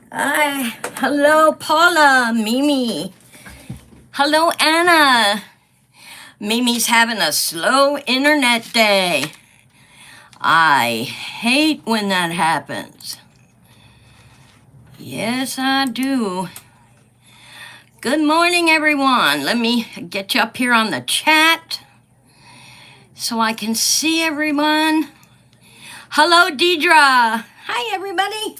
Hi, hello Paula, Mimi. Hello Anna. Mimi's having a slow internet day. I hate when that happens. Yes, I do. Good morning, everyone. Let me get you up here on the chat so I can see everyone. Hello, Deidre. Hi, everybody.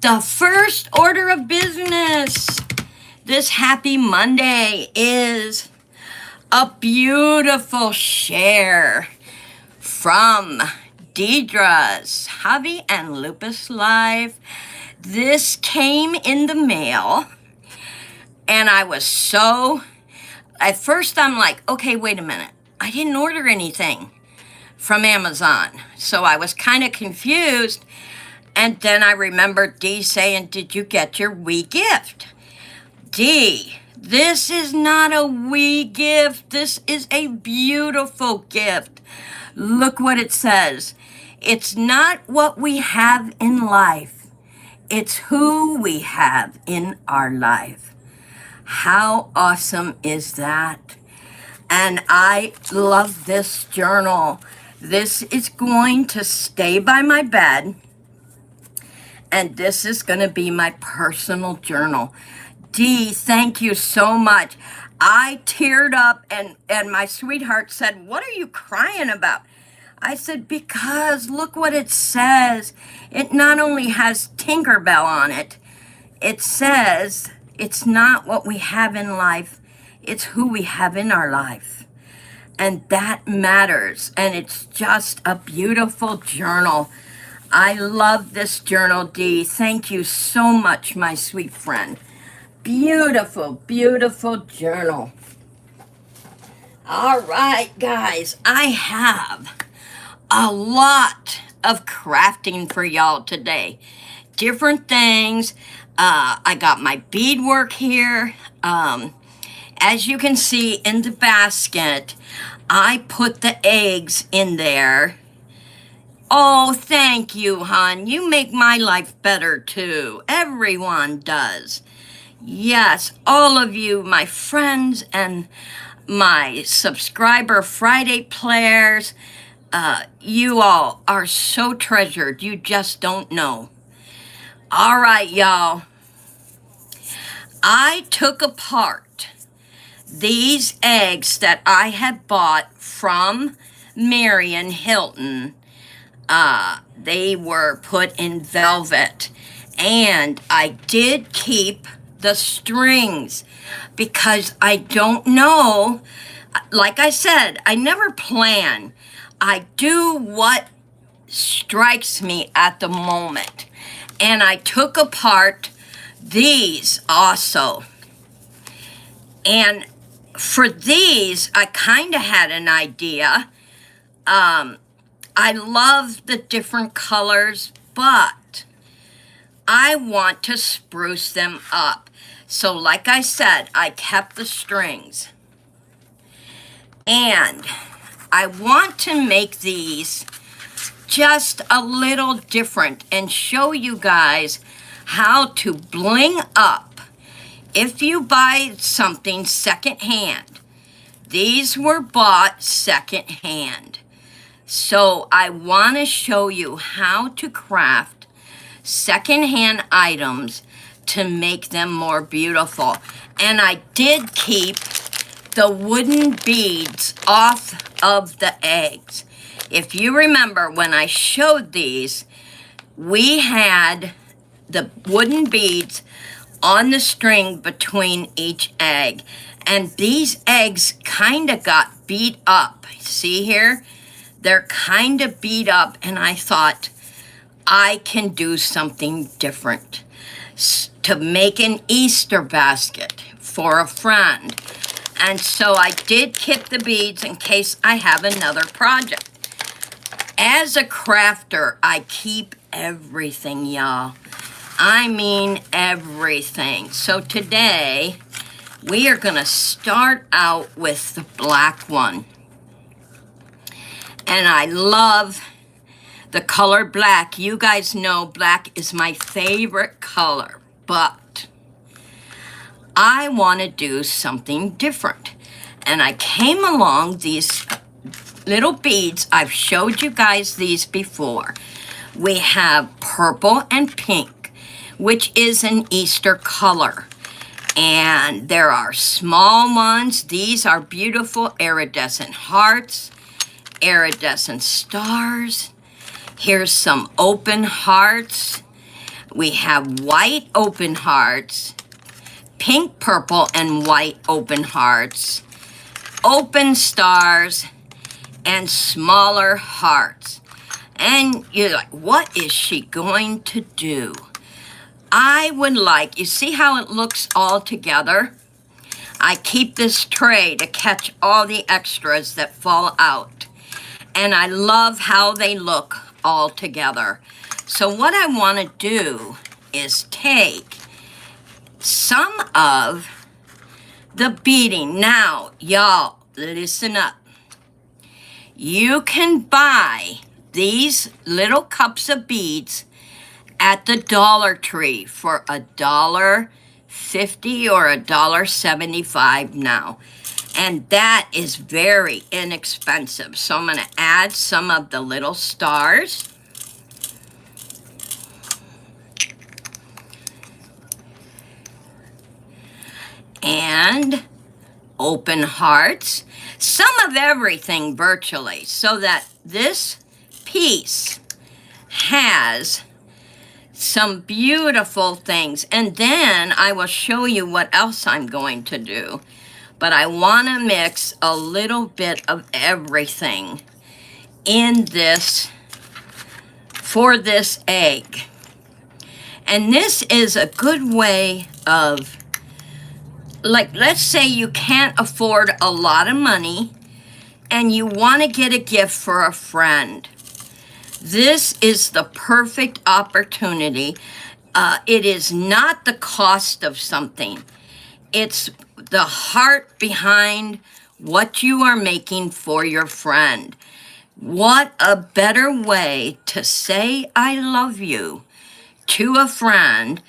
The first order of business this happy Monday is a beautiful share from Deidre's Hobby and Lupus Live. This came in the mail, and I was so, at first I'm like, okay, wait a minute. I didn't order anything from Amazon. So I was kind of confused. And then I remembered Dee saying, did you get your wee gift? Dee, this is not a wee gift. This is a beautiful gift. Look what it says. It's not what we have in life. It's who we have in our life. How awesome is that? And I love this journal. This is going to stay by my bed. And this is going to be my personal journal. Dee, thank you so much. I teared up and my sweetheart said, what are you crying about? I said, because look what it says. It not only has Tinkerbell on it, it says it's not what we have in life, it's who we have in our life. And that matters. And it's just a beautiful journal. I love this journal, Dee. Thank you so much, my sweet friend. Beautiful, beautiful journal. All right, guys, I have a lot of crafting for y'all today. Different things. I got my beadwork here. As you can see in the basket, I put the eggs in there. Oh, thank you, hon. You make my life better, too. Everyone does. Yes, all of you, my friends and my subscriber Friday players, you all are so treasured. You just don't know. All right, y'all. I took apart these eggs that I had bought from Marion Hilton. They were put in velvet, and I did keep the strings because I don't know. Like I said, I never plan. I do what strikes me at the moment. And I took apart these also. And for these, I kind of had an idea. I love the different colors, but I want to spruce them up. So like I said, I kept the strings. And I want to make these just a little different and show you guys how to bling up if you buy something secondhand. These were bought secondhand. So I want to show you how to craft secondhand items to make them more beautiful. And I did keep the wooden beads off of the eggs. If you remember when I showed these, we had the wooden beads on the string between each egg. And these eggs kind of got beat up. See here? They're kind of beat up, and I thought I can do something different to make an Easter basket for a friend. And so I did keep the beads in case I have another project. As a crafter, I keep everything, y'all. I mean everything. So today, we are gonna start out with the black one. And I love the color black. You guys know black is my favorite color, but I want to do something different. And I came along these little beads. I've showed you guys these before. We have purple and pink, which is an Easter color. And there are small ones. These are beautiful iridescent hearts, iridescent stars. Here's some open hearts. We have white open hearts, pink, purple, and white open hearts, open stars, and smaller hearts. And you're like, what is she going to do? I would like, you see how it looks all together? I keep this tray to catch all the extras that fall out. And I love how they look all together. So what I want to do is take some of the beading. Now, y'all, listen up. You can buy these little cups of beads at the Dollar Tree for $1.50 or $1.75 now. And that is very inexpensive. So I'm going to add some of the little stars. And open hearts. Some of everything virtually, so that this piece has some beautiful things. And then I will show you what else I'm going to do. But I want to mix a little bit of everything in this for this egg. And this is a good way of, like, let's say you can't afford a lot of money and you want to get a gift for a friend. This is the perfect opportunity. It is not the cost of something. It's the heart behind what you are making for your friend. What a better way to say I love you to a friend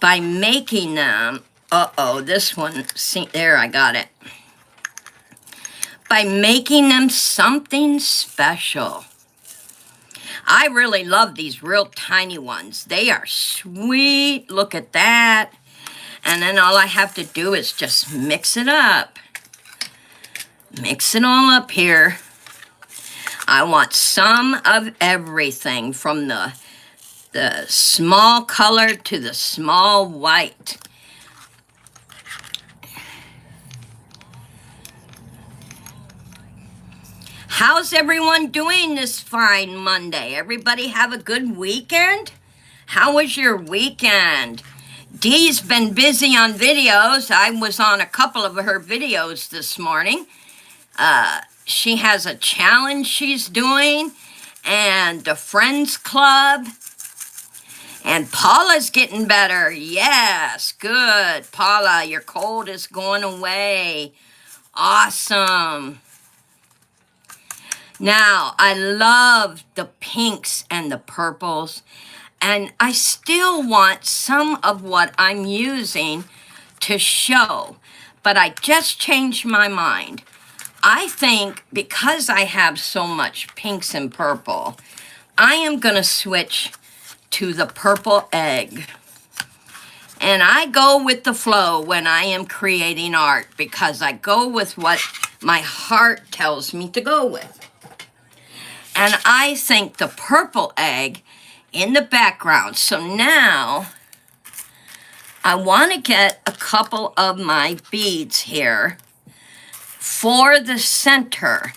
by making them, this one, see, there, I got it. By making them something special. I really love these real tiny ones. They are sweet. Look at that. And then all I have to do is just mix it up. Mix it all up here. I want some of everything from the small color to the small white. How's everyone doing this fine Monday? Everybody have a good weekend? How was your weekend? Dee's been busy on videos. I was on a couple of her videos this morning. She has a challenge she's doing, and the Friends Club. And Paula's getting better. Yes, good. Paula, your cold is going away. Awesome. Now, I love the pinks and the purples. And I still want some of what I'm using to show. But I just changed my mind. I think because I have so much pinks and purple, I am going to switch to the purple egg. And I go with the flow when I am creating art because I go with what my heart tells me to go with. And I think the purple egg in the background. So now I want to get a couple of my beads here for the center.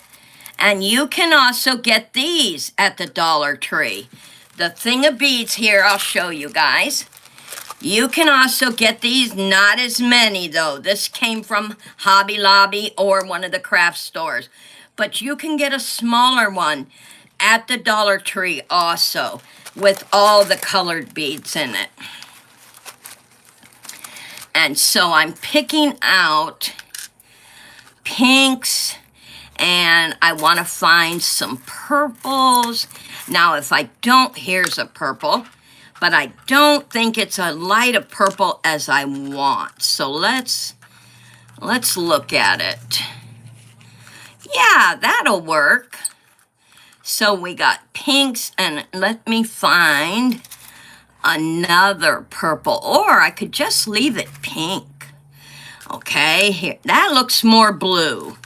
And you can also get these at the Dollar Tree. The thing of beads here, I'll show you guys. You can also get these, not as many though. This came from Hobby Lobby or one of the craft stores. But you can get a smaller one at the Dollar Tree also, with all the colored beads in it. And so I'm picking out pinks And I want to find some purples. Now, if I don't, here's a purple, but I don't think it's a light of purple as I want. So let's look at it. Yeah, that'll work. So we got pinks, and let me find another purple, or I could just leave it pink. Okay, here, that looks more blue.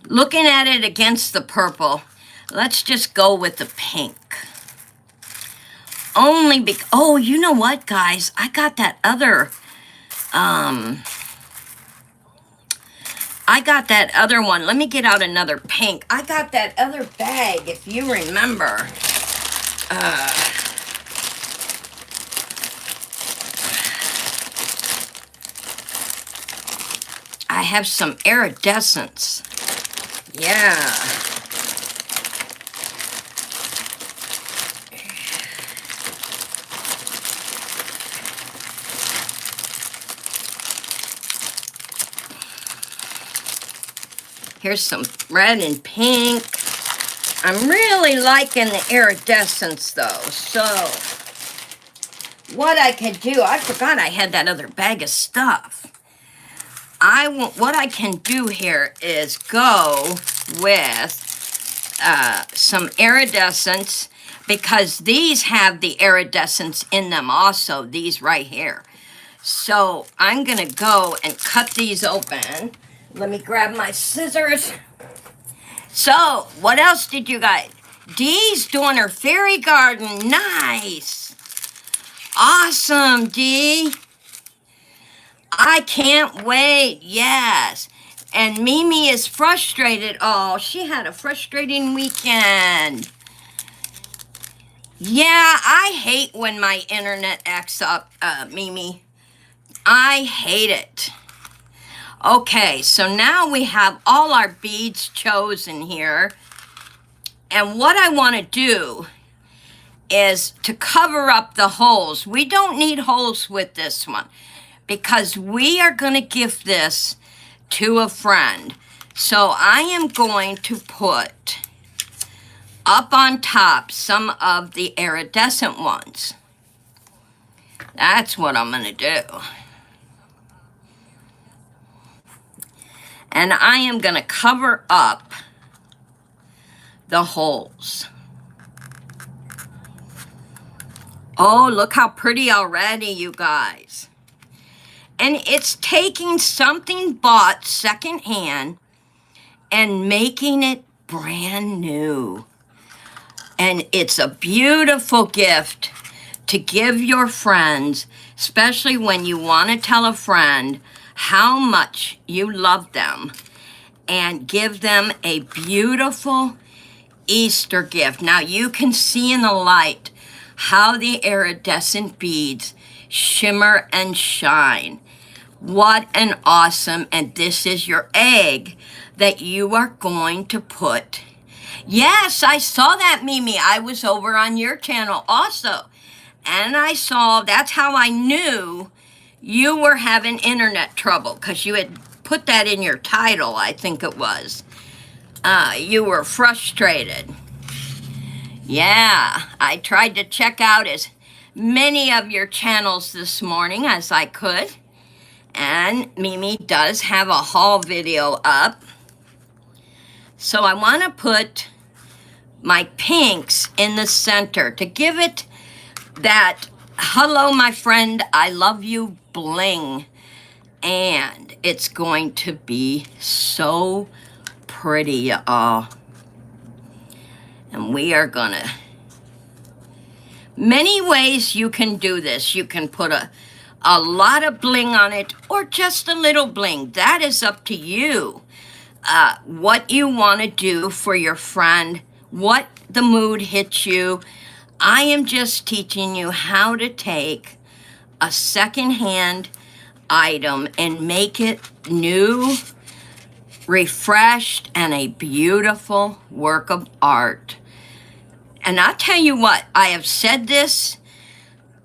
Looking at it against the purple, let's just go with the pink. Only because, oh, you know what, guys? I got that other, one. Let me get out another pink. I got that other bag, if you remember. I have some iridescence. Yeah. Here's some red and pink. I'm really liking the iridescence though. So what I could do, I forgot I had that other bag of stuff. What I can do here is go with some iridescence, because these have the iridescence in them also, these right here. So I'm gonna go and cut these open. Let me grab my scissors. So, what else did you guys? Dee's doing her fairy garden. Nice. Awesome, Dee. I can't wait. Yes. And Mimi is frustrated. Oh, she had a frustrating weekend. Yeah, I hate when my internet acts up, Mimi. I hate it. Okay, so now we have all our beads chosen here. And what I want to do is to cover up the holes. We don't need holes with this one, because we are going to give this to a friend. So I am going to put up on top some of the iridescent ones. That's what I'm going to do. And I am going to cover up the holes. Oh, look how pretty already, you guys. And it's taking something bought secondhand and making it brand new. And it's a beautiful gift to give your friends, especially when you want to tell a friend how much you love them, and give them a beautiful Easter gift. Now you can see in the light how the iridescent beads shimmer and shine. What an awesome, and this is your egg that you are going to put. Yes, I saw that, Mimi. I was over on your channel also. And I saw, that's how I knew you were having internet trouble, because you had put that in your title, I think it was. You were frustrated. Yeah, I tried to check out as many of your channels this morning as I could. And Mimi does have a haul video up. So I want to put my pinks in the center to give it that hello, my friend, I love you bling. And it's going to be so pretty, y'all. And we are gonna, many ways you can do this. You can put a lot of bling on it, or just a little bling. That is up to you. What you want to do for your friend, what the mood hits you. I am just teaching you how to take a secondhand item and make it new, refreshed, and a beautiful work of art. And I'll tell you what, I have said this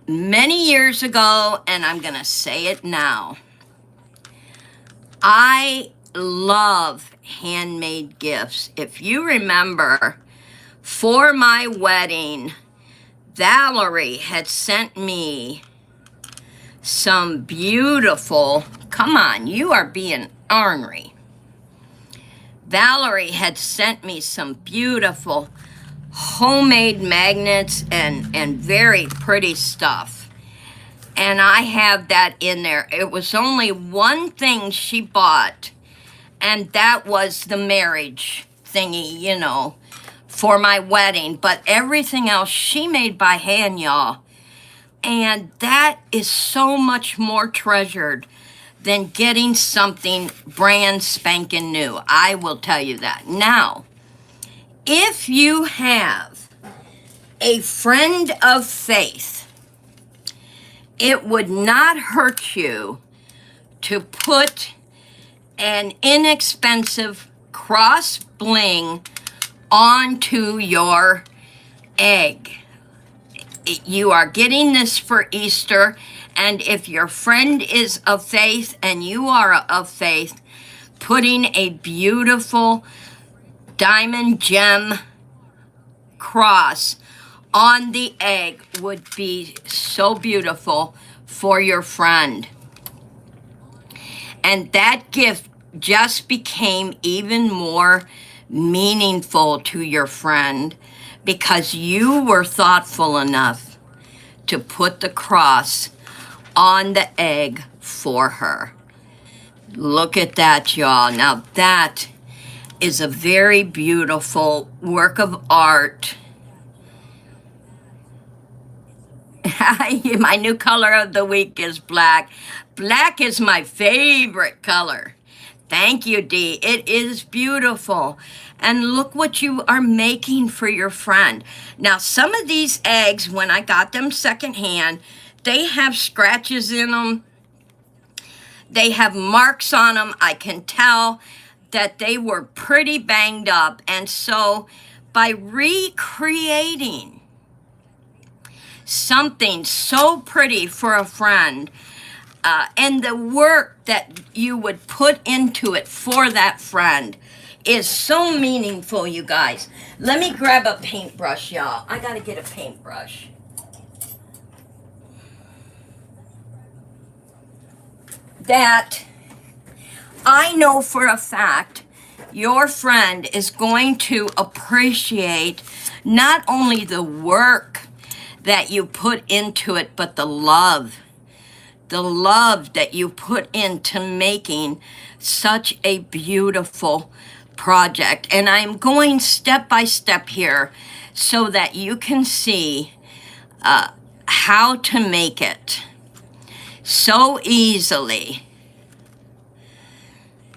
many years ago, and I'm going to say it now. I love handmade gifts. If you remember, for my wedding, Valerie had sent me some beautiful, come on, you are being ornery. Valerie had sent me some beautiful homemade magnets and very pretty stuff. And I have that in there. It was only one thing she bought, and that was the marriage thingy, you know, for my wedding. But everything else she made by hand, y'all. And that is so much more treasured than getting something brand spanking new. I will tell you that. Now, if you have a friend of faith, it would not hurt you to put an inexpensive cross bling onto your egg. You are getting this for Easter, and if your friend is of faith and you are of faith, putting a beautiful diamond gem cross on the egg would be so beautiful for your friend. And that gift just became even more meaningful to your friend because you were thoughtful enough to put the cross on the egg for her. Look at that, y'all. Now that is a very beautiful work of art. My new color of the week is black. Black is my favorite color. Thank you, Dee. It is beautiful. And look what you are making for your friend. Now, some of these eggs, when I got them secondhand, they have scratches in them. They have marks on them. I can tell that they were pretty banged up. And so by recreating something so pretty for a friend, and the work that you would put into it for that friend is so meaningful, you guys. Let me grab a paintbrush, y'all. I gotta get a paintbrush. That I know for a fact your friend is going to appreciate not only the work that you put into it, but the love that you put into making such a beautiful project. And I'm going step by step here so that you can see how to make it so easily.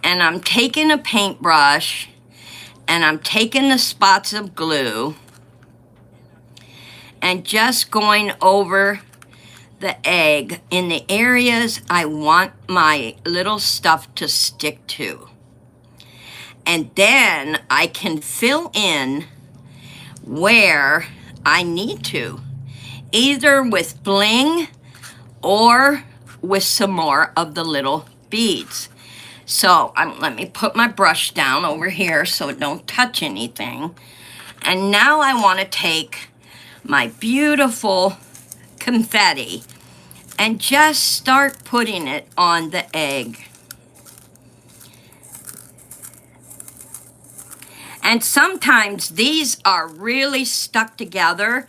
And I'm taking a paintbrush and I'm taking the spots of glue and just going over the egg in the areas I want my little stuff to stick to. And then I can fill in where I need to, either with bling or with some more of the little beads. So let me put my brush down over here so it don't touch anything. And now I want to take my beautiful confetti and just start putting it on the egg. And sometimes these are really stuck together.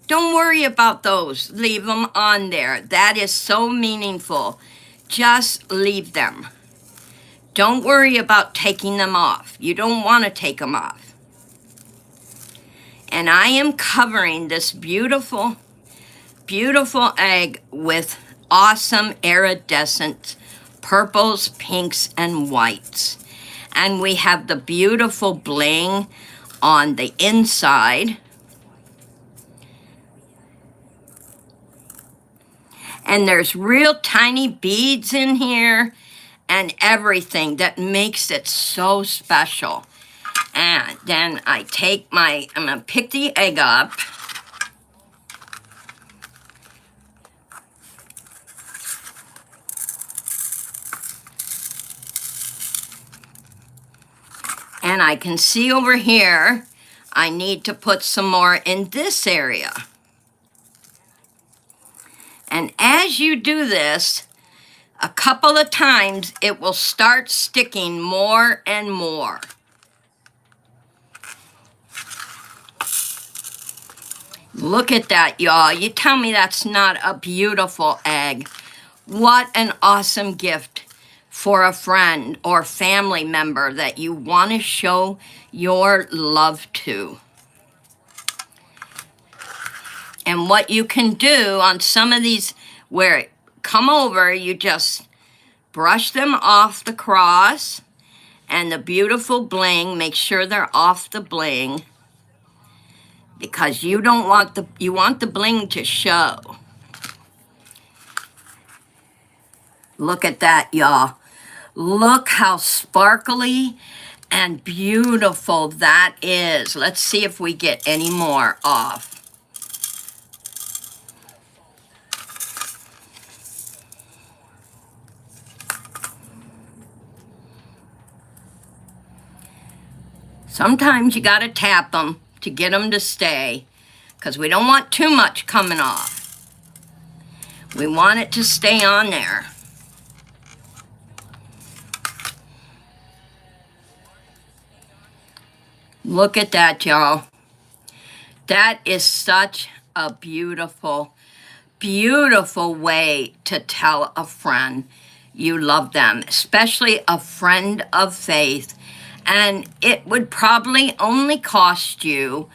Don't worry about those. Leave them on there. That is so meaningful. Just leave them. Don't worry about taking them off. You don't want to take them off. And I am covering this beautiful, beautiful egg with awesome iridescent purples, pinks, and whites. And we have the beautiful bling on the inside. And there's real tiny beads in here and everything that makes it so special. And then I take I'm gonna pick the egg up. And I can see over here, I need to put some more in this area. And as you do this, a couple of times, it will start sticking more and more. Look at that, y'all. You tell me that's not a beautiful egg. What an awesome gift for a friend or family member that you want to show your love to. And what you can do on some of these where it come over, you just brush them off the cross and the beautiful bling. Make sure they're off the bling, because you don't want you want the bling to show. Look at that, y'all. Look how sparkly and beautiful that is. Let's see if we get any more off. Sometimes you gotta tap them to get them to stay, because we don't want too much coming off. We want it to stay on there. Look at that, y'all. That is such a beautiful, beautiful way to tell a friend you love them, especially a friend of faith. And it would probably only cost you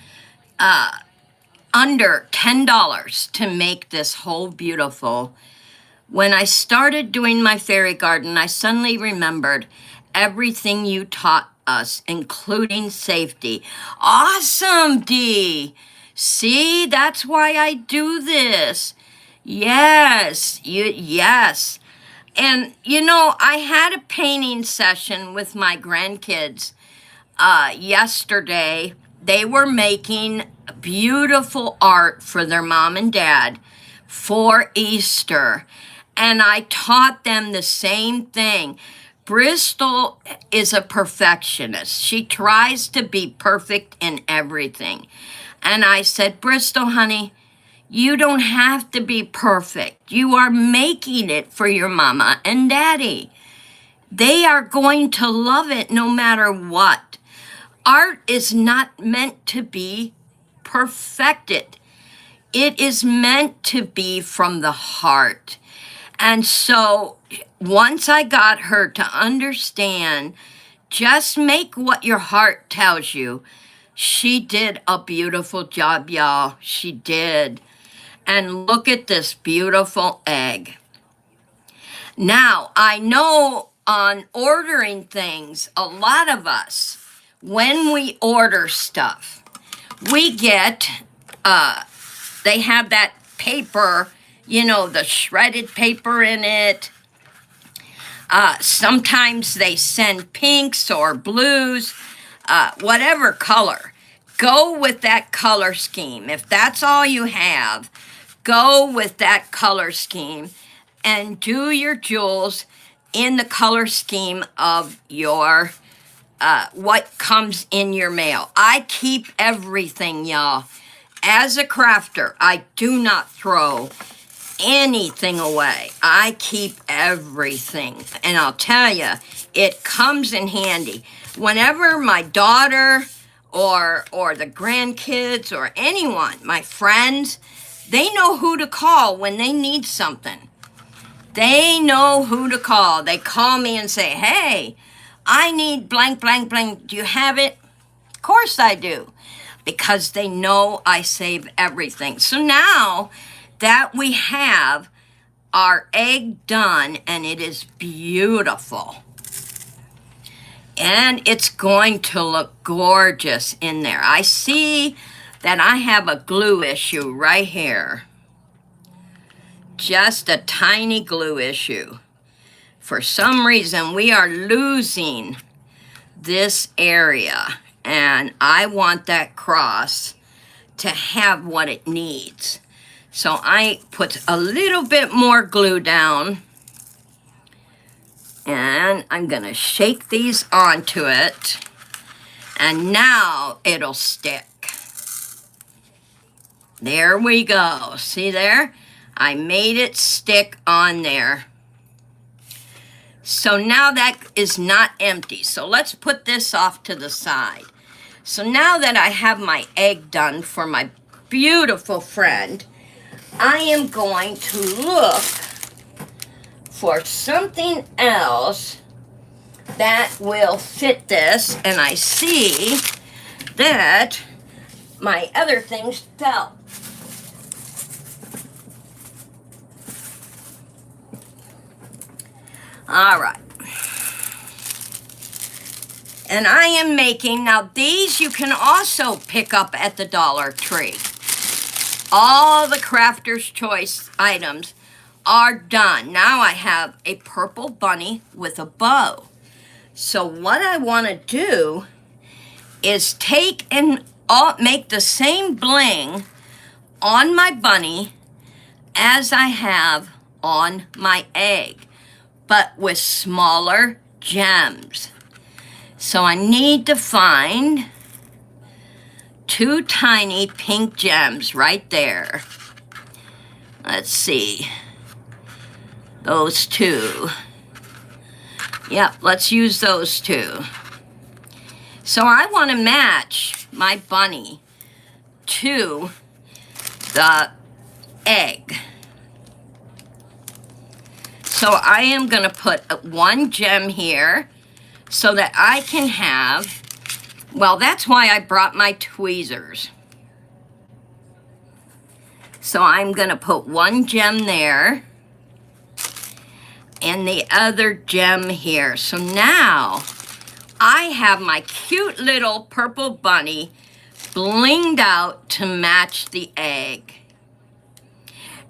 under $10 to make this whole beautiful. When I started doing my fairy garden, I suddenly remembered everything you taught us, including safety. Awesome, Dee. See, that's why I do this. Yes, yes. And, you know, I had a painting session with my grandkids yesterday. They were making beautiful art for their mom and dad for Easter. And I taught them the same thing. Bristol is a perfectionist. She tries to be perfect in everything. And I said, Bristol, honey, you don't have to be perfect. You are making it for your mama and daddy. They are going to love it no matter what. Art is not meant to be perfected. It is meant to be from the heart. And so once I got her to understand, just make what your heart tells you. She did a beautiful job, y'all. She did. And look at this beautiful egg. Now, I know on ordering things, a lot of us, when we order stuff, we get, they have that paper, you know, the shredded paper in it. Sometimes they send pinks or blues, whatever color. Go with that color scheme. If that's all you have, go with that color scheme and do your jewels in the color scheme of your, what comes in your mail. I keep everything, y'all. As a crafter, I do not throw anything away. I keep everything. And I'll tell you, it comes in handy. Whenever my daughter or the grandkids or anyone, my friends, they know who to call when they need something. They know who to call. They call me and say, hey, I need blank, blank, blank. Do you have it? Of course I do. Because they know I save everything. So now that we have our egg done, and it is beautiful. And it's going to look gorgeous in there. I see that I have a glue issue right here. Just a tiny glue issue. For some reason, we are losing this area. And I want that cross to have what it needs. So I put a little bit more glue down. And I'm going to shake these onto it. And now it'll stick. There we go. See there? I made it stick on there. So now that is not empty. So let's put this off to the side. So now that I have my egg done for my beautiful friend, I am going to look for something else that will fit this. And I see that my other things fell. All right. And I am making, now these you can also pick up at the Dollar Tree. All the Crafter's Choice items are done. Now I have a purple bunny with a bow. So what I want to do is take and make the same bling on my bunny as I have on my egg, but with smaller gems. So I need to find 2 tiny pink gems right there. Let's see. Those 2. Yep, let's use those 2. So I want to match my bunny to the egg. So I am going to put 1 gem here so that I can have, well, that's why I brought my tweezers. So I'm going to put 1 gem there and the other gem here. So now I have my cute little purple bunny blinged out to match the egg.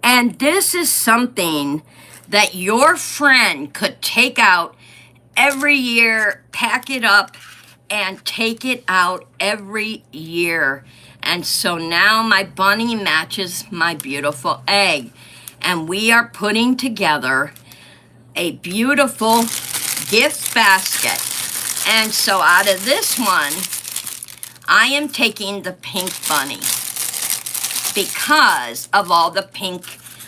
And this is something that your friend could take out every year, pack it up, and take it out every year. And so now my bunny matches my beautiful egg. And we are putting together a beautiful gift basket. And so out of this one, I am taking the pink bunny because of all the pink.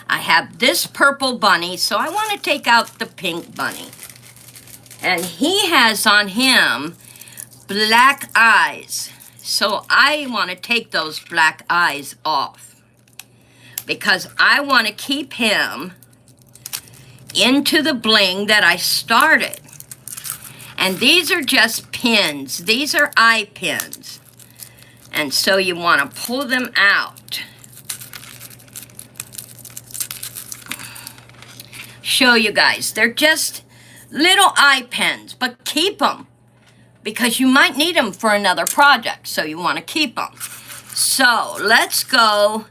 I have this purple bunny, so I want to take out the pink bunny. And he has on him black eyes. So I want to take those black eyes off because I want to keep him into the bling that I started. And these are just pins. These are eye pins. And so you want to pull them out. Show you guys. They're just little eye pens, but keep them because you might need them for another project. So you want to keep them. So let's go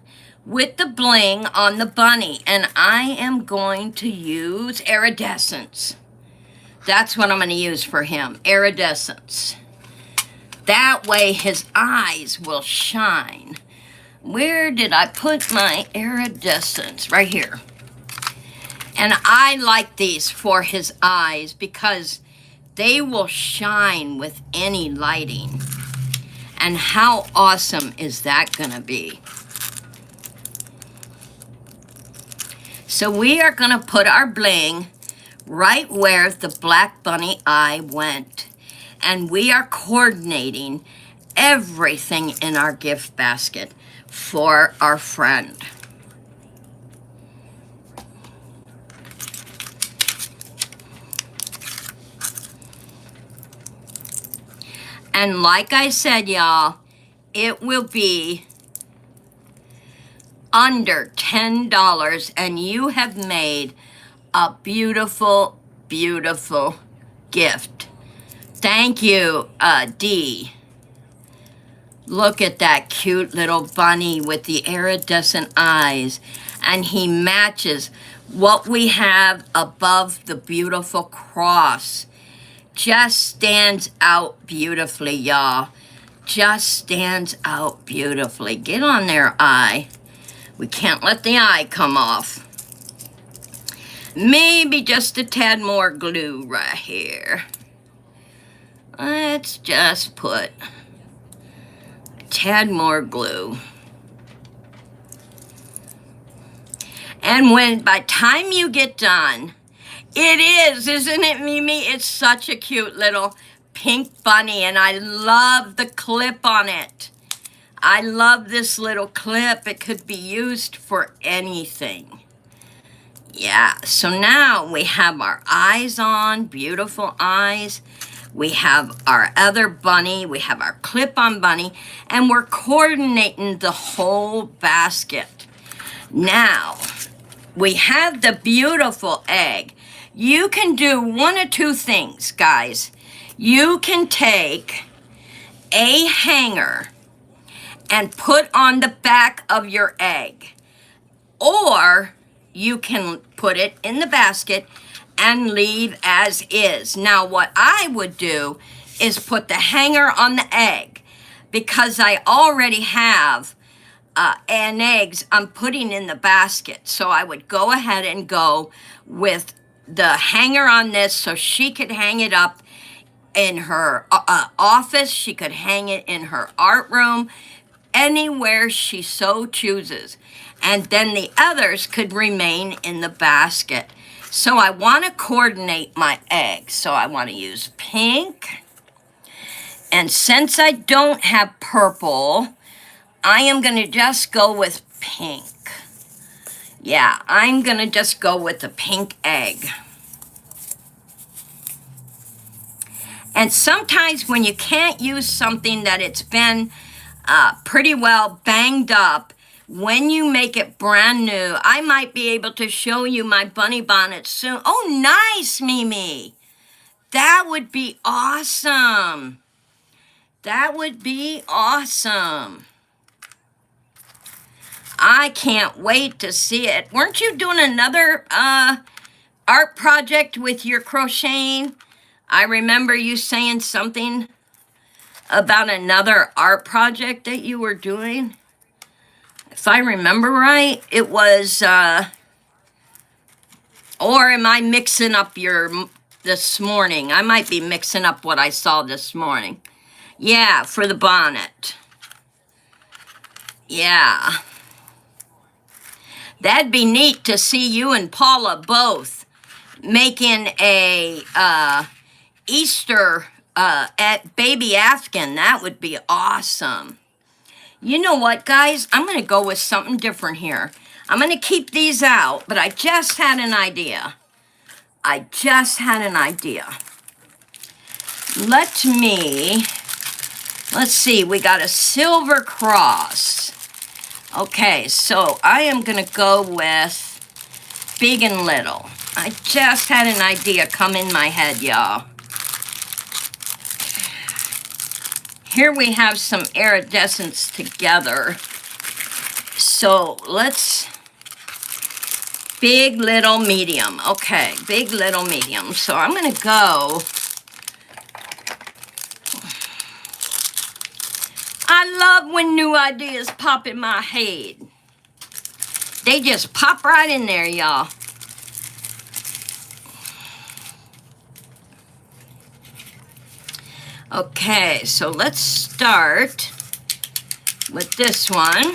with the bling on the bunny. And I am going to use iridescence. That's what I'm going to use for him, iridescence. That way his eyes will shine. Where did I put my iridescence? Right here. And I like these for his eyes because they will shine with any lighting. And how awesome is that going to be? So we are going to put our bling right where the black bunny eye went. And we are coordinating everything in our gift basket for our friend. And like I said, y'all, it will be under $10 and you have made a beautiful, beautiful gift. Thank you, Dee. Look at that cute little bunny with the iridescent eyes. And he matches what we have above the beautiful cross. Just stands out beautifully, y'all. Just stands out beautifully. Get on their eye. We can't let the eye come off. Maybe just a tad more glue right here. Let's just put tad more glue. And by time you get done, isn't it, Mimi? It's such a cute little pink bunny, and I love the clip on it. I love this little clip. It could be used for anything. Yeah, so now we have our eyes on, beautiful eyes. We have our other bunny, we have our clip-on bunny, and we're coordinating the whole basket. Now, we have the beautiful egg. You can do one of two things, guys. You can take a hanger and put on the back of your egg, or you can put it in the basket and leave as is. Now, what I would do is put the hanger on the egg, because I already have and eggs I'm putting in the basket. So I would go ahead and go with the hanger on this, so she could hang it up in her office. She could hang it in her art room, anywhere she so chooses. And then the others could remain in the basket. So I want to coordinate my eggs. So I want to use pink. And since I don't have purple, I am going to just go with pink. Yeah, I'm going to just go with the pink egg. And sometimes when you can't use something that it's been pretty well banged up, when you make it brand new, I might be able to show you my bunny bonnet soon. Oh, nice, Mimi. That would be awesome. That would be awesome. I can't wait to see it. Weren't you doing another art project with your crocheting? I remember you saying something about another art project that you were doing. If I remember right, it was, or am I mixing up this morning? I might be mixing up what I saw this morning. Yeah, for the bonnet. Yeah. That'd be neat to see you and Paula both making a Easter at Baby Afghan. That would be awesome. You know what, guys? I'm going to go with something different here. I'm going to keep these out, but I just had an idea. Let's see, we got a silver cross. Okay, so I am going to go with big and little. I just had an idea come in my head, y'all. Here we have some iridescence together. So let's, big, little, medium. Okay, big, little, medium. So I'm going to go, I love when new ideas pop in my head. They just pop right in there, y'all. Okay, so let's start with this one.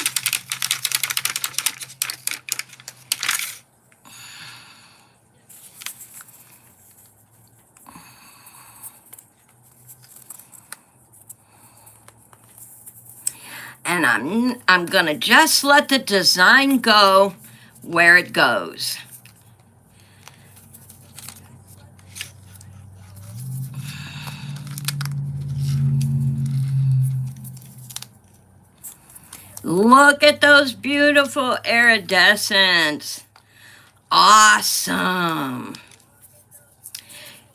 And I'm gonna just let the design go where it goes. Look at those beautiful iridescents. Awesome.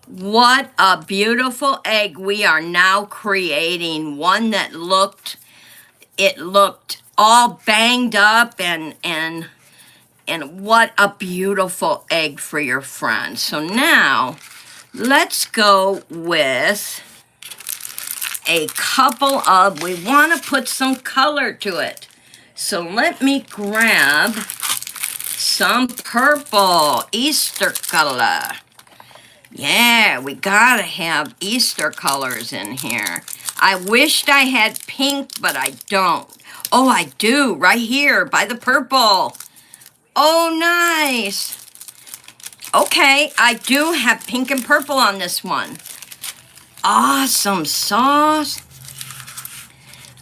What a beautiful egg we are now creating. One that looked all banged up, and what a beautiful egg for your friend. So now let's go with a couple of, we want to put some color to it. So let me grab some purple, Easter color. Yeah, we gotta have Easter colors in here. I wished I had pink, but I don't. Oh, I do, right here by the purple. Oh, nice. Okay, I do have pink and purple on this one. Awesome sauce.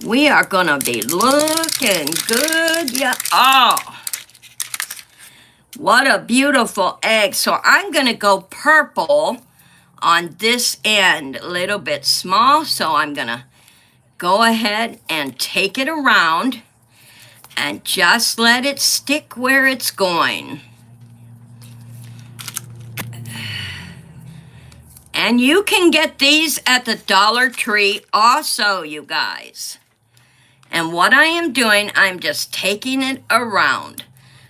We are gonna be looking good. Yeah. Oh, what a beautiful egg. So I'm gonna go purple on this end, a little bit small. So I'm gonna go ahead and take it around and just let it stick where it's going. And you can get these at the Dollar Tree also, you guys. And what I am doing, I'm just taking it around,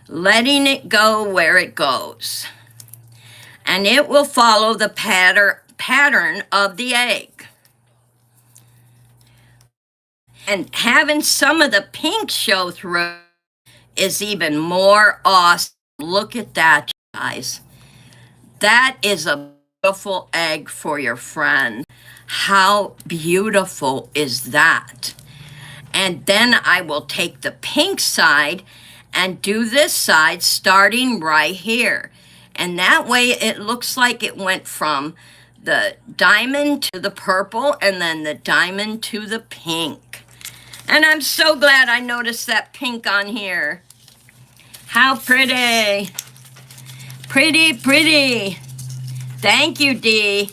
letting it go where it goes. And it will follow the pattern of the egg. And having some of the pink show through is even more awesome. Look at that, guys. That is a beautiful egg for your friend. How beautiful is that? And then I will take the pink side and do this side starting right here. And that way it looks like it went from the diamond to the purple and then the diamond to the pink. And I'm so glad I noticed that pink on here. How pretty. Pretty, pretty. Thank you, Dee.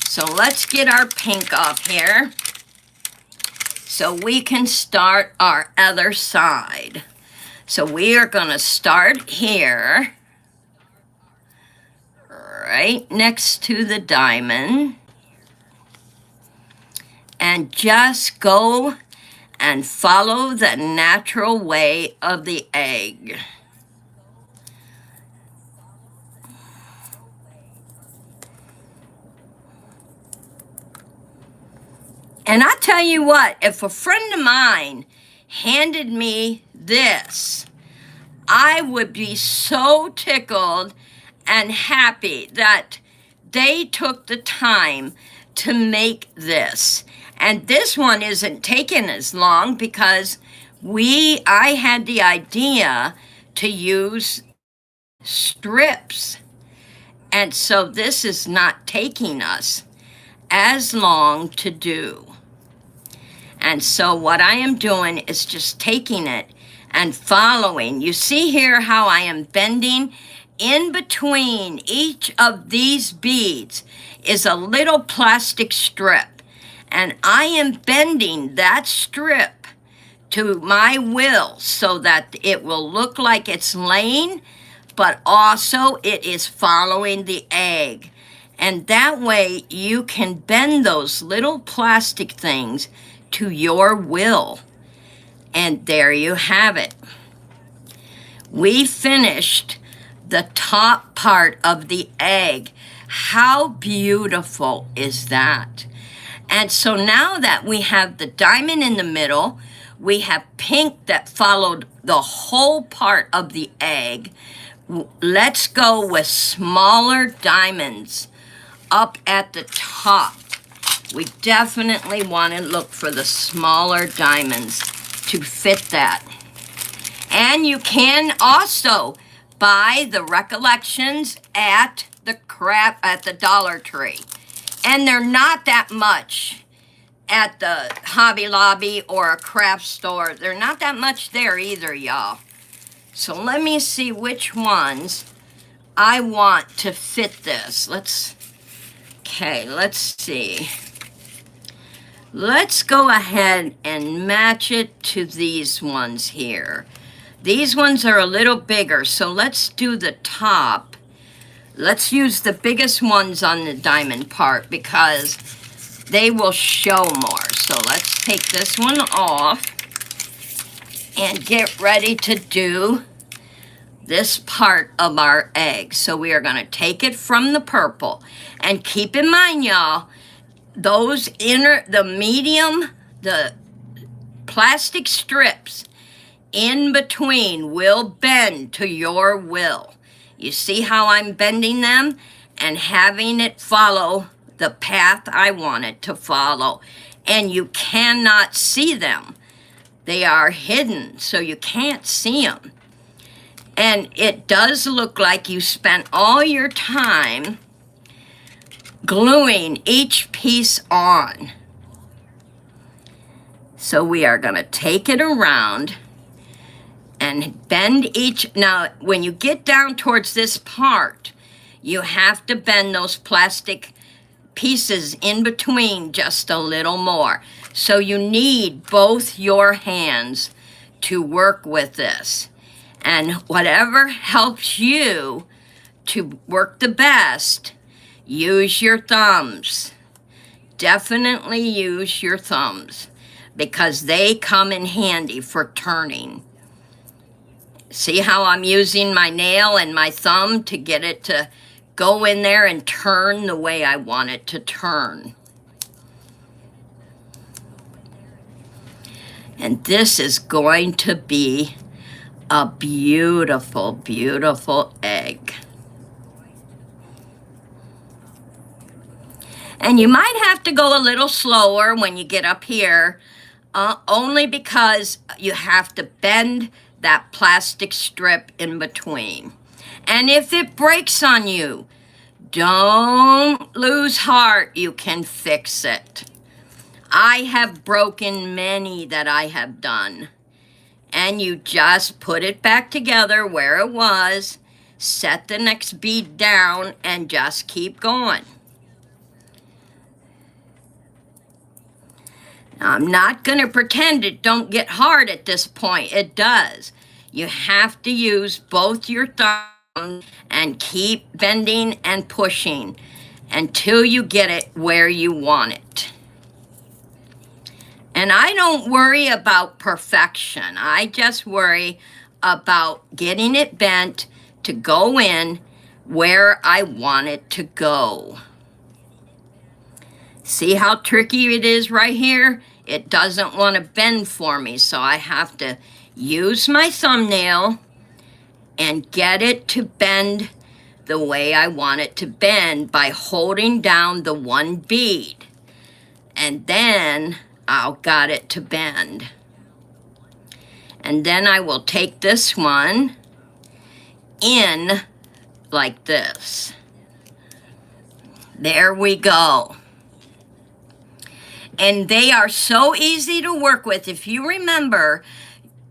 So let's get our pink off here so we can start our other side. So we are going to start here, right next to the diamond, and just go and follow the natural way of the egg. And I tell you what, if a friend of mine handed me this, I would be so tickled and happy that they took the time to make this. And this one isn't taking as long because I had the idea to use strips. And so this is not taking us as long to do. And so what I am doing is just taking it and following. You see here how I am bending in between each of these beads is a little plastic strip. And I am bending that strip to my will so that it will look like it's laying, but also it is following the egg. And that way you can bend those little plastic things to your will. And there you have it. We finished the top part of the egg. How beautiful is that? And so now that we have the diamond in the middle, we have pink that followed the whole part of the egg. Let's go with smaller diamonds up at the top. We definitely want to look for the smaller diamonds to fit that. And you can also buy the recollections at the Dollar Tree. And they're not that much at the Hobby Lobby or a craft store. They're not that much there either, y'all. So let me see which ones I want to fit this. Let's see. Let's go ahead and match it to these ones here. These ones are a little bigger, so let's do the top. Let's use the biggest ones on the diamond part because they will show more. So let's take this one off and get ready to do this part of our egg. So we are going to take it from the purple. And keep in mind, y'all, those the plastic strips in between will bend to your will. You see how I'm bending them and having it follow the path I want it to follow. And you cannot see them. They are hidden, so you can't see them. And it does look like you spent all your time gluing each piece on. So we are going to take it around and bend each. Now, when you get down towards this part, you have to bend those plastic pieces in between just a little more. So you need both your hands to work with this. And whatever helps you to work the best, use your thumbs. Definitely use your thumbs because they come in handy for turning. See how I'm using my nail and my thumb to get it to go in there and turn the way I want it to turn. And this is going to be a beautiful, beautiful egg. And you might have to go a little slower when you get up here, only because you have to bend that plastic strip in between. And if it breaks on you, don't lose heart. You can fix it. I have broken many that I have done. And you just put it back together where it was, set the next bead down, and just keep going. Now, I'm not going to pretend it don't get hard at this point. It does. You have to use both your thumbs and keep bending and pushing until you get it where you want it. And I don't worry about perfection. I just worry about getting it bent to go in where I want it to go. See how tricky it is right here? It doesn't want to bend for me, so I have to use my thumbnail and get it to bend the way I want it to bend by holding down the one bead. And then I'll got it to bend. And then I will take this one in like this. There we go. And they are so easy to work with. If you remember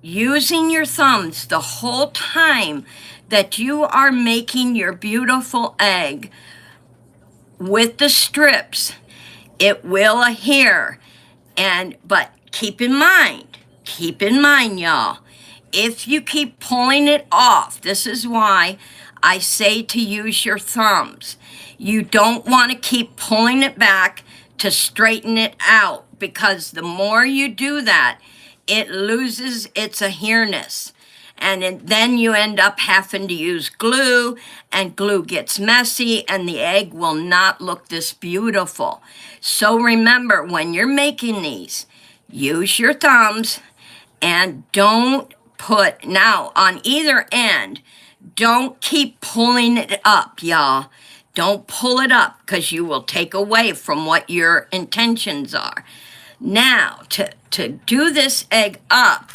using your thumbs the whole time that you are making your beautiful egg with the strips, it will adhere. But keep in mind, y'all, if you keep pulling it off, this is why I say to use your thumbs. You don't want to keep pulling it back to straighten it out, because the more you do that, it loses its adherence. And then you end up having to use glue, and glue gets messy, and the egg will not look this beautiful. So remember, when you're making these, use your thumbs, and don't put, now on either end, don't keep pulling it up, y'all. Don't pull it up, because you will take away from what your intentions are. Now, to do this egg up,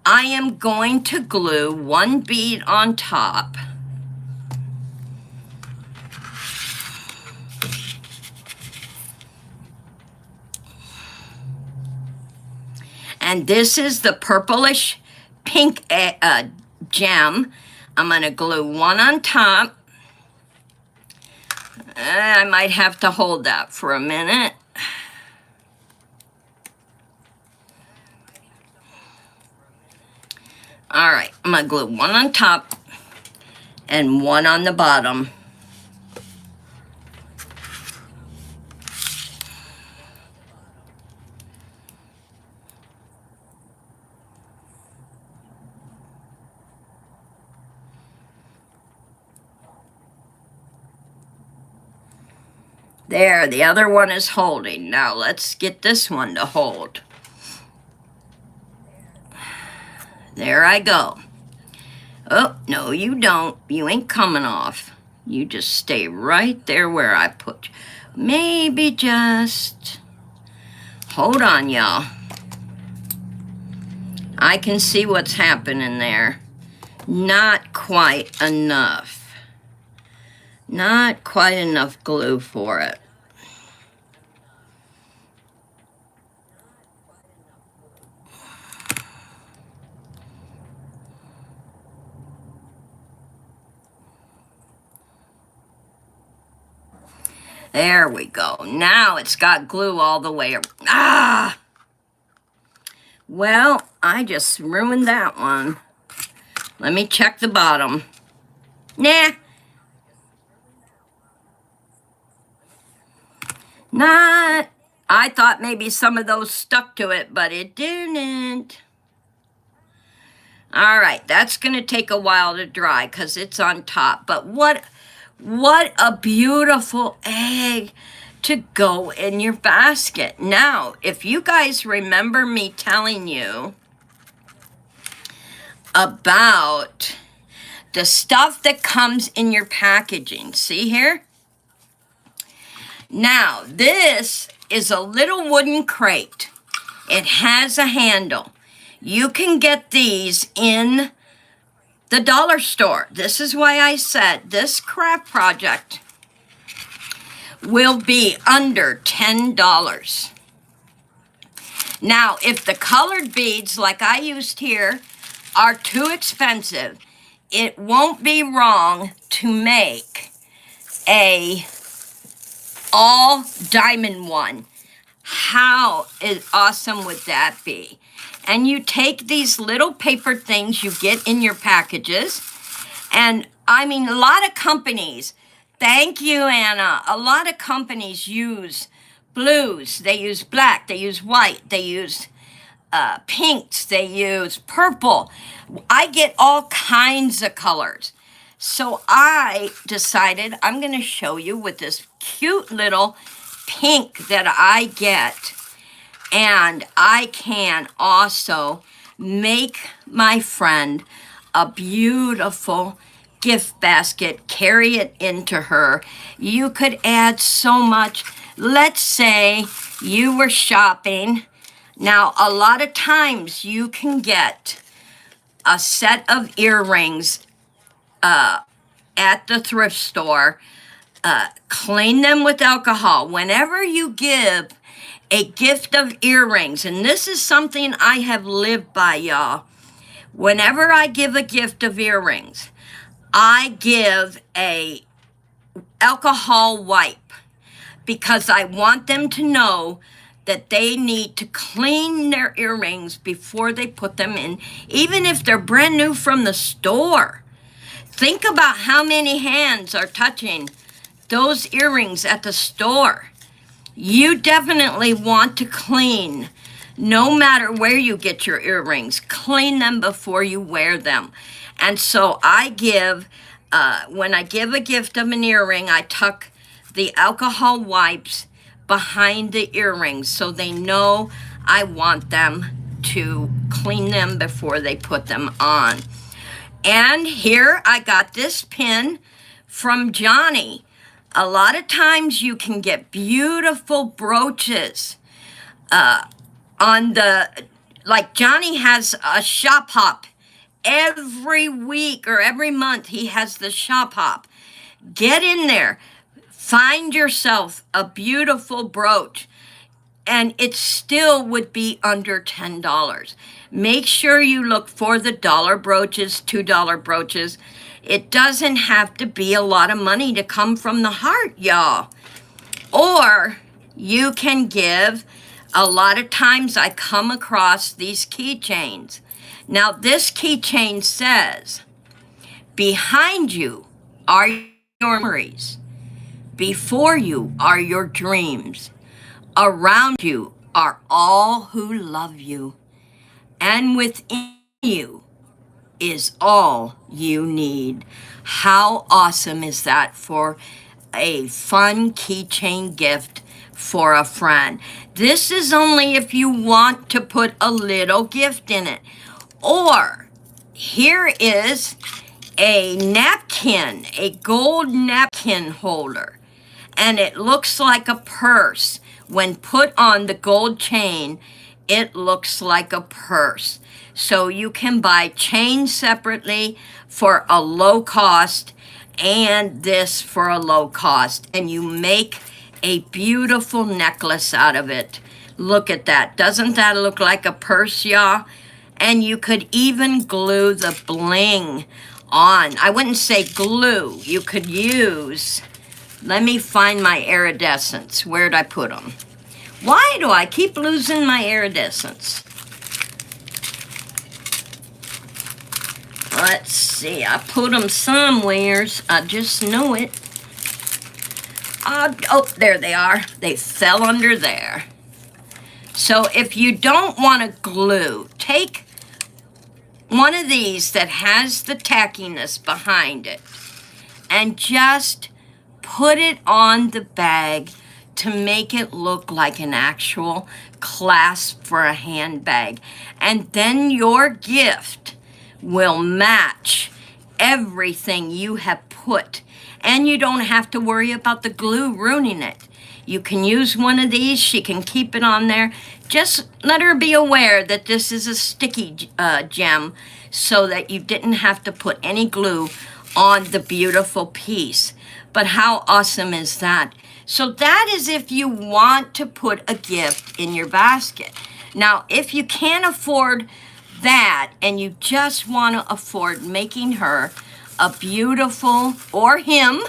I am going to glue one bead on top. And this is the purplish pink gem. I'm going to glue one on top. I might have to hold that for a minute. All right, I'm going to glue one on top and one on the bottom. There, the other one is holding. Now let's get this one to hold. There I go. Oh, no, you don't. You ain't coming off. You just stay right there where I put you. Maybe just, hold on, y'all. I can see what's happening there. Not quite enough. Not quite enough glue for it. There we go. Now it's got glue all the way around. Ah! Well, I just ruined that one. Let me check the bottom. Nah. Not. I thought maybe some of those stuck to it, but it didn't. All right, that's going to take a while to dry because it's on top. But what a beautiful egg to go in your basket. Now, if you guys remember me telling you about the stuff that comes in your packaging, see here? Now, this is a little wooden crate. It has a handle. You can get these in the dollar store. This is why I said this craft project will be under $10. Now, if the colored beads, like I used here, are too expensive, it won't be wrong to make a all diamond one. How awesome would that be? And you take these little paper things you get in your packages, and I mean, a lot of companies, thank you, Anna, a lot of companies use blues, they use black, they use white, they use pinks, they use purple. I get all kinds of colors. So I decided I'm going to show you with this cute little pink that I get. And I can also make my friend a beautiful gift basket, carry it into her. You could add so much. Let's say you were shopping. Now, a lot of times you can get a set of earrings at the thrift store. Clean them with alcohol. Whenever you give a gift of earrings, and this is something I have lived by, y'all. Whenever I give a gift of earrings, I give a alcohol wipe because I want them to know that they need to clean their earrings before they put them in, even if they're brand new from the store. Think about how many hands are touching those earrings at the store. You definitely want to clean, no matter where you get your earrings, clean them before you wear them. And so I give, when I give a gift of an earring, I tuck the alcohol wipes behind the earrings so they know I want them to clean them before they put them on. And here I got this pin from Johnny. A lot of times you can get beautiful brooches on the, like Johnny has a shop hop. Every week or every month he has the shop hop. Get in there. Find yourself a beautiful brooch, and it still would be under $10. Make sure you look for the dollar brooches, $2 brooches. It doesn't have to be a lot of money to come from the heart, y'all. Or you can give, a lot of times I come across these keychains. Now this keychain says, behind you are your memories. Before you are your dreams. Around you are all who love you. And within you is all you need. How awesome is that for a fun keychain gift for a friend? This is only if you want to put a little gift in it. Or here is a napkin, a gold napkin holder. and it looks like a purse. When put on the gold chain, it looks like a purse. So you can buy chains separately for a low cost and this for a low cost, and you make a beautiful necklace out of it. Look at that. Doesn't that look like a purse, y'all? And you could even glue the bling on. I wouldn't say glue. You could use, let me find my iridescents. Where'd I put them? Why do I keep losing my iridescents? Let's see, I put them somewheres. I just know it. Oh, there they are. They fell under there. So if you don't want to glue, take one of these that has the tackiness behind it and just put it on the bag to make it look like an actual clasp for a handbag. And then your gift will match everything you have put. And you don't have to worry about the glue ruining it. You can use one of these. She can keep it on there. Just let her be aware that this is a sticky gem so that you didn't have to put any glue on the beautiful piece. But how awesome is that? So that is if you want to put a gift in your basket. Now, if you can't afford that and you just want to afford making her a beautiful, or him,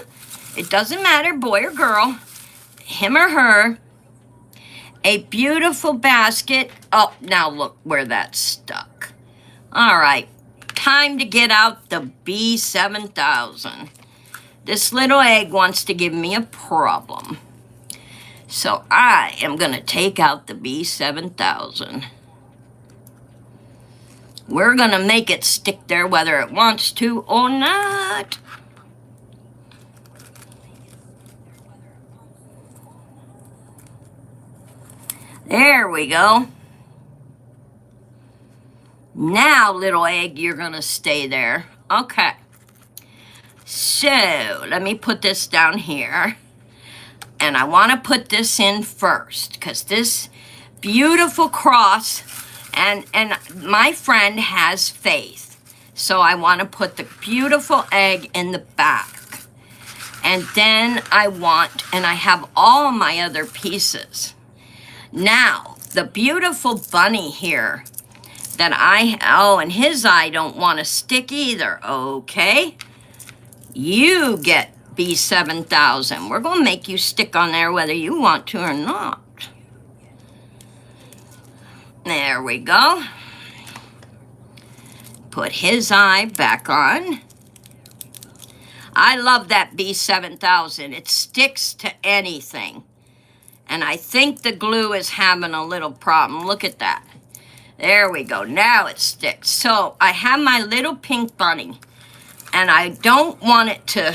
it doesn't matter, boy or girl, him or her, a beautiful basket. Oh, now look where that's stuck. All right, time to get out the B7000. This little egg wants to give me a problem. So I am gonna take out the B7000. We're gonna make it stick there whether it wants to or not. There we go. Now, little egg, you're gonna stay there. Okay. So, let me put this down here. And I wanna put this in first, because this beautiful cross, and my friend has faith. So I wanna put the beautiful egg in the back. And then I have all my other pieces. Now, the beautiful bunny here that and his eye don't want to stick either, okay? You get B7000. We're going to make you stick on there whether you want to or not. There we go. Put his eye back on. I love that B7000. It sticks to anything. And I think the glue is having a little problem. Look at that. There we go. Now it sticks. So I have my little pink bunny. And I don't want it to...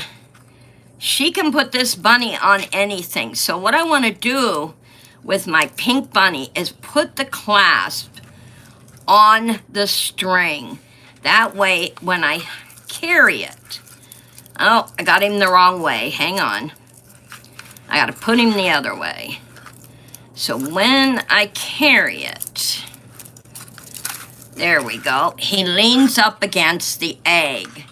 She can put this bunny on anything. So what I want to do with my pink bunny is put the clasp on the string. That way, when I carry it... Oh, I got him the wrong way. Hang on. I got to put him the other way. So when I carry it, there we go. He leans up against the egg.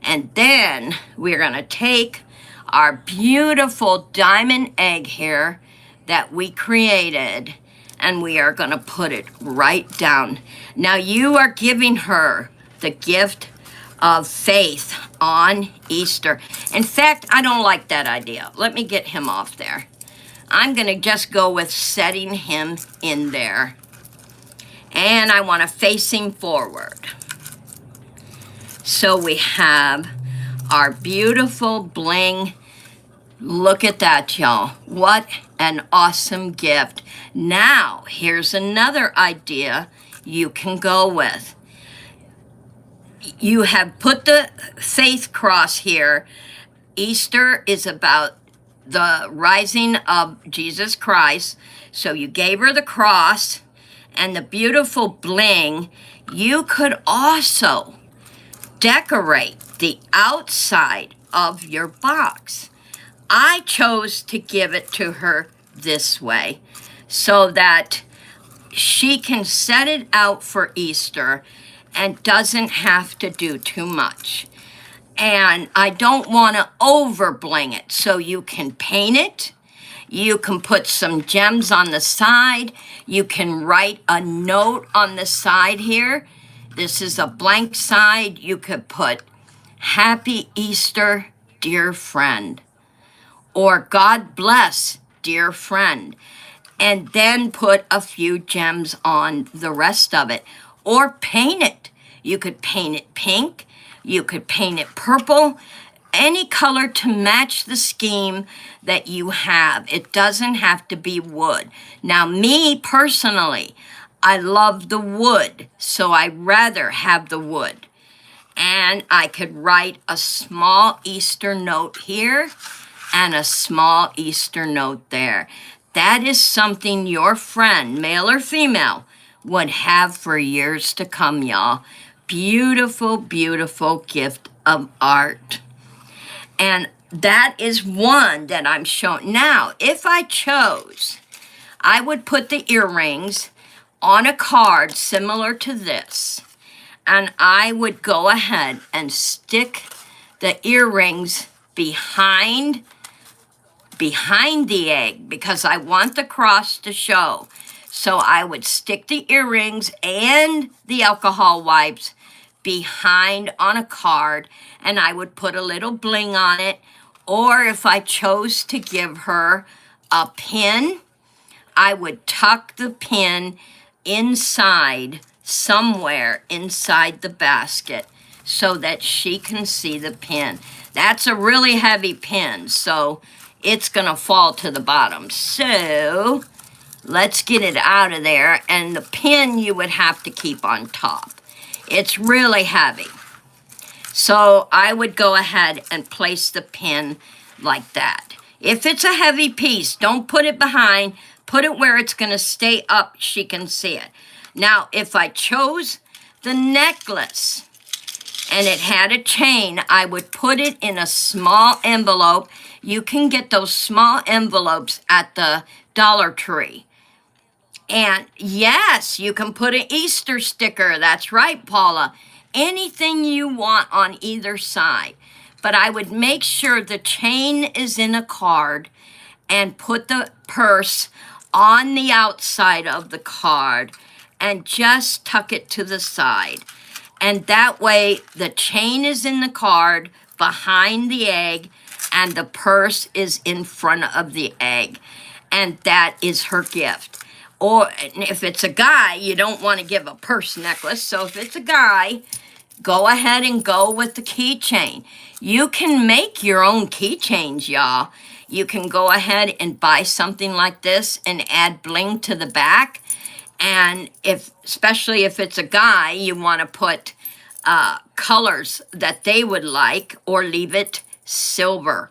And then we're going to take our beautiful diamond egg here that we created, and we are going to put it right down. Now you are giving her the gift of faith on Easter. In fact, I don't like that idea. Let me get him off there. I'm going to just go with setting him in there. And I want to face him forward. So we have our beautiful bling. Look at that, y'all. What an awesome gift. Now, here's another idea you can go with. You have put the faith cross here. Easter is about the rising of Jesus Christ. So you gave her the cross and the beautiful bling. You could also decorate the outside of your box. I chose to give it to her this way so that she can set it out for Easter and doesn't have to do too much. And I don't want to over bling it, so you can paint it. You can put some gems on the side. You can write a note on the side here. This is a blank side. You could put, Happy Easter, dear friend, or God bless, dear friend, and then put a few gems on the rest of it, or paint it. You could paint it pink. You could paint it purple, any color to match the scheme that you have. It doesn't have to be wood. Now, me personally, I love the wood, so I rather have the wood. And I could write a small Easter note here and a small Easter note there. That is something your friend, male or female, would have for years to come, y'all. Beautiful, beautiful gift of art. And that is one that I'm showing. Now, if I chose, I would put the earrings on a card similar to this. And I would go ahead and stick the earrings behind the egg because I want the cross to show. So I would stick the earrings and the alcohol wipes behind on a card, and I would put a little bling on it. Or if I chose to give her a pin, I would tuck the pin inside, somewhere inside the basket, so that she can see the pin. That's a really heavy pin, so it's gonna fall to the bottom. So let's get it out of there, and the pin you would have to keep on top. It's really heavy. So I would go ahead and place the pin like that. If it's a heavy piece, don't put it behind. Put it where it's going to stay up. She can see it. Now, if I chose the necklace and it had a chain, I would put it in a small envelope. You can get those small envelopes at the Dollar Tree. And yes, you can put an Easter sticker. That's right, Paula. Anything you want on either side. But I would make sure the chain is in a card and put the purse on the outside of the card and just tuck it to the side. And that way the chain is in the card behind the egg and the purse is in front of the egg. And that is her gift. Or if it's a guy, you don't want to give a purse necklace. So if it's a guy, go ahead and go with the keychain. You can make your own keychains, y'all. You can go ahead and buy something like this and add bling to the back. And especially if it's a guy, you want to put colors that they would like, or leave it silver.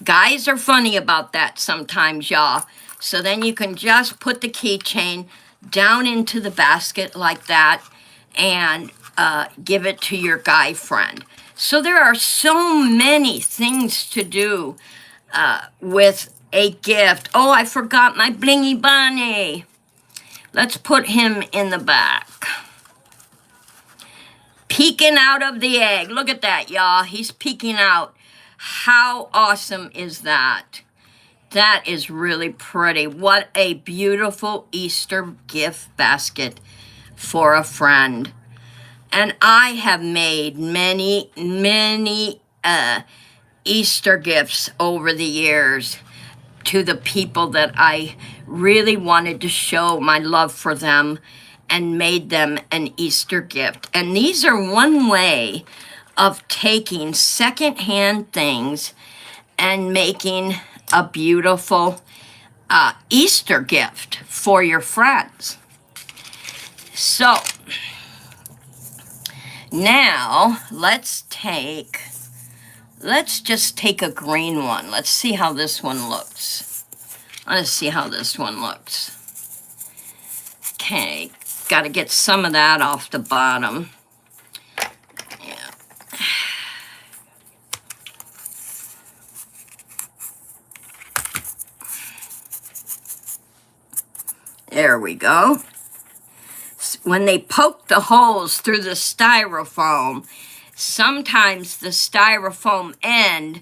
Guys are funny about that sometimes, y'all. So then you can just put the keychain down into the basket like that and give it to your guy friend. So there are so many things to do with a gift. Oh, I forgot my blingy bunny. Let's put him in the back. Peeking out of the egg. Look at that, y'all. He's peeking out. How awesome is that? That is really pretty. What a beautiful Easter gift basket for a friend. And I have made many, many Easter gifts over the years to the people that I really wanted to show my love for them, and made them an Easter gift. And these are one way of taking secondhand things and making a beautiful Easter gift for your friends. So now let's just take a green one. Let's see how this one looks. Let's see how this one looks. Okay, got to get some of that off the bottom. Yeah. There we go. When they poke the holes through the styrofoam, sometimes the styrofoam end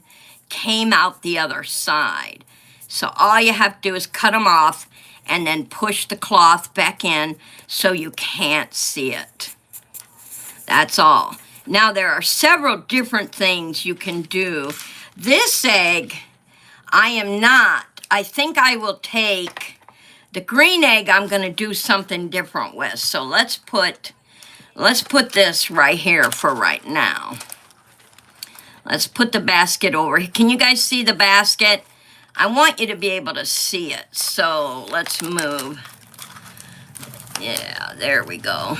came out the other side. So all you have to do is cut them off and then push the cloth back in so you can't see it. That's all. Now there are several different things you can do. This egg, I think I will take the green egg. I'm going to do something different with. So let's put this right here for right now. Let's put the basket over here. Can you guys see the basket? I want you to be able to see it. So let's move. Yeah, there we go.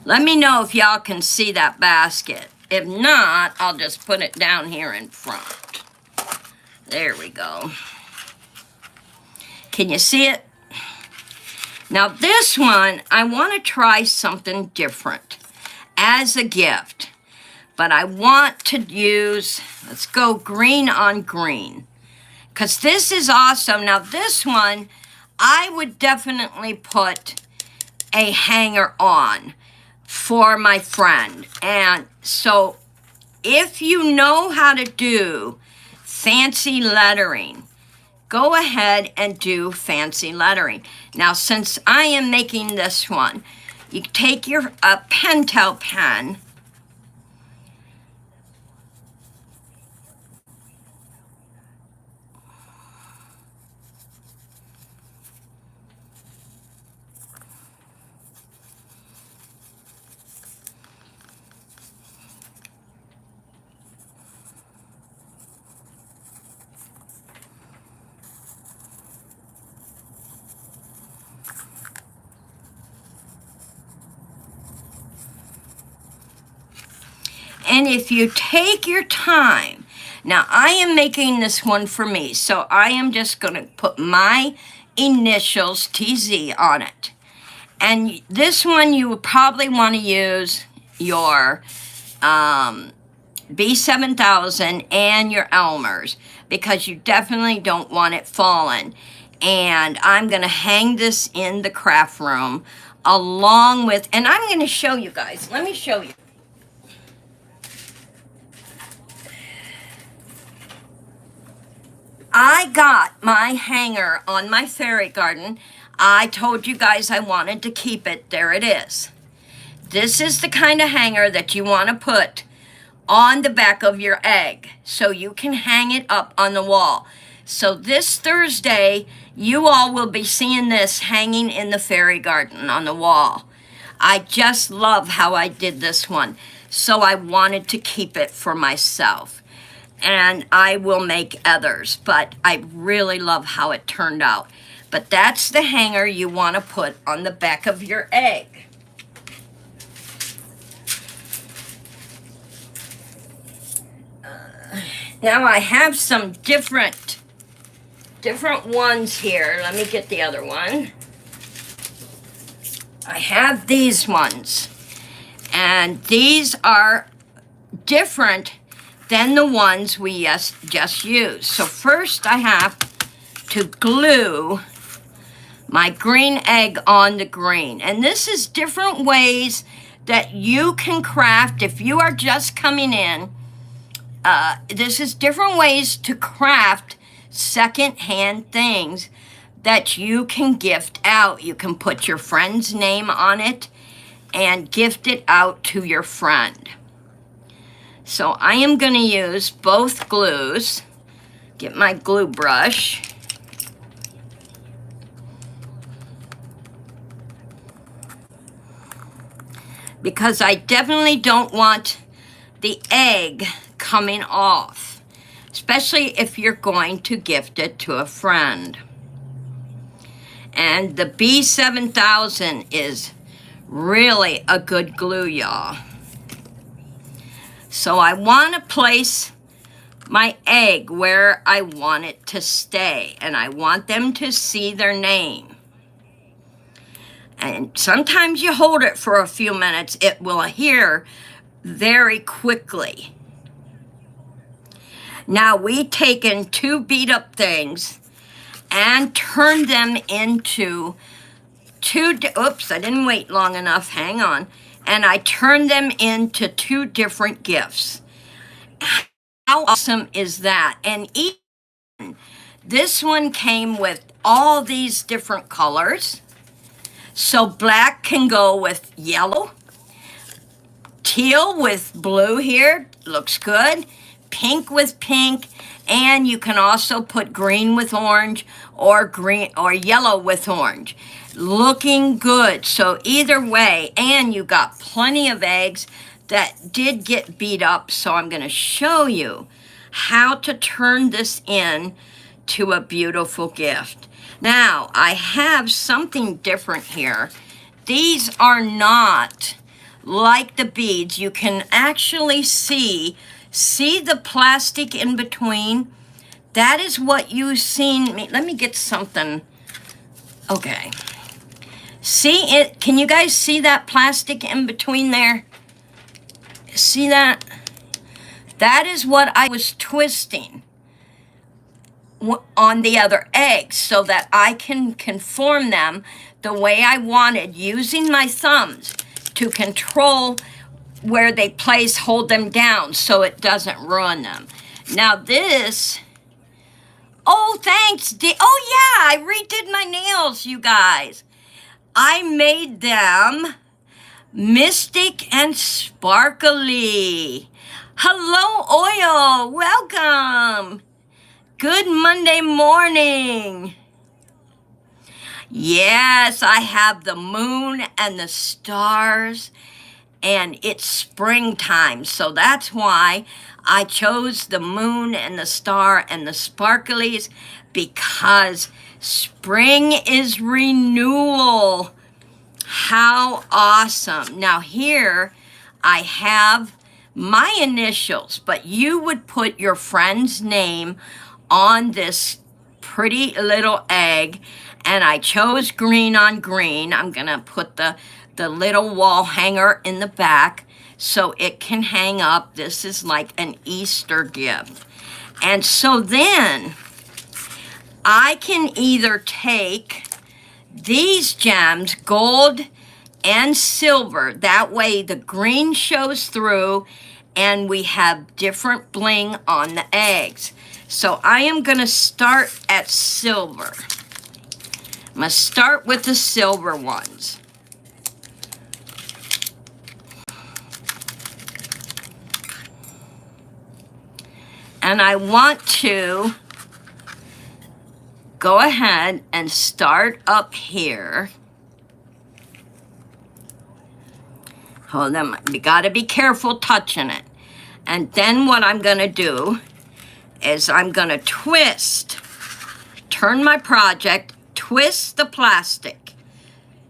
Let me know if y'all can see that basket. If not, I'll just put it down here in front. There we go. Can you see it? Now this one, I want to try something different as a gift. But I want to use, let's go green on green. Because this is awesome. Now this one, I would definitely put a hanger on for my friend. And so if you know how to do fancy lettering, go ahead and do fancy lettering. Now since I am making this one, you take your Pentel pen, and if you take your time, now I am making this one for me, so I am just going to put my initials, TZ, on it. And this one you would probably want to use your B7000 and your Elmer's, because you definitely don't want it falling. And I'm going to hang this in the craft room along with, and I'm going to show you guys. Let me show you. I got my hanger on my fairy garden. I told you guys I wanted to keep it. There it is. This is the kind of hanger that you want to put on the back of your egg so you can hang it up on the wall. So this Thursday, you all will be seeing this hanging in the fairy garden on the wall. I just love how I did this one. So I wanted to keep it for myself. And I will make others, but I really love how it turned out. But that's the hanger you want to put on the back of your egg. Now I have some different ones here. Let me get the other one. I have these ones, and these are different than the ones we just used. So first I have to glue my green egg on the green. And this is different ways that you can craft if you are just coming in. This is different ways to craft second-hand things that you can gift out. You can put your friend's name on it and gift it out to your friend. So I am going to use both glues. Get my glue brush. Because I definitely don't want the egg coming off, especially if you're going to gift it to a friend. And the B7000 is really a good glue, y'all. So I want to place my egg where I want it to stay, and I want them to see their name. And sometimes you hold it for a few minutes, it will adhere very quickly. Now we've taken two beat up things and turn them into oops, I didn't wait long enough, hang on. And I turned them into 2 different gifts. How awesome is that? And this one came with all these different colors. So black can go with yellow, teal with blue here, looks good, pink with pink, and you can also put green with orange or green or yellow with orange. Looking good. So either way, and you got plenty of eggs that did get beat up, so I'm going to show you how to turn this in to a beautiful gift. Now, I have something different here. These are not like the beads. You can actually see the plastic in between. That is what you've seen. Let me get something. Okay. See it? Can you guys see that plastic in between there? See that? That is what I was twisting on the other eggs so that I can conform them the way I wanted, using my thumbs to control where they place, hold them down so it doesn't ruin them. Now this, oh thanks, oh yeah, I redid my nails, you guys. I made them mystic and sparkly. Hello, oil, welcome. Good Monday morning. Yes, I have the moon and the stars, and it's springtime, so that's why I chose the moon and the star and the sparklies, because spring is renewal. How awesome. Now here I have my initials, but you would put your friend's name on this pretty little egg, and I chose green on green. I'm gonna put the little wall hanger in the back so it can hang up. This is like an Easter gift. And so then I can either take these gems, gold and silver, that way the green shows through and we have different bling on the eggs. So I am gonna start at silver. I'm gonna start with the silver ones. And I want to go ahead and start up here. Hold on, you gotta be careful touching it. And then what I'm gonna do is I'm gonna twist, turn my project, twist the plastic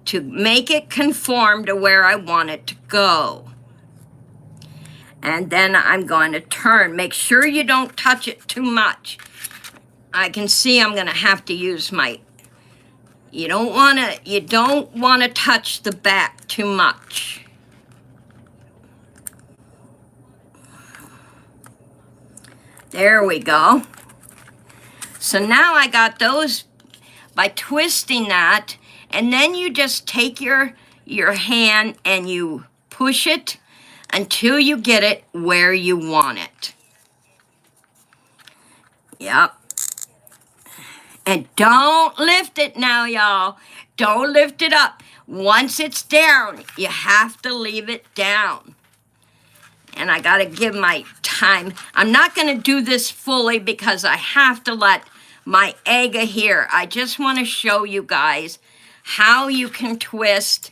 to make it conform to where I want it to go. And then I'm going to turn, make sure you don't touch it too much. I can see I'm gonna have to use my, you don't wanna touch the back too much. There we go. So now I got those by twisting that, and then you just take your hand and you push it until you get it where you want it. Yep. And don't lift it now, y'all. Don't lift it up. Once it's down, you have to leave it down. And I gotta give my time. I'm not gonna do this fully because I have to let my egg adhere. I just wanna show you guys how you can twist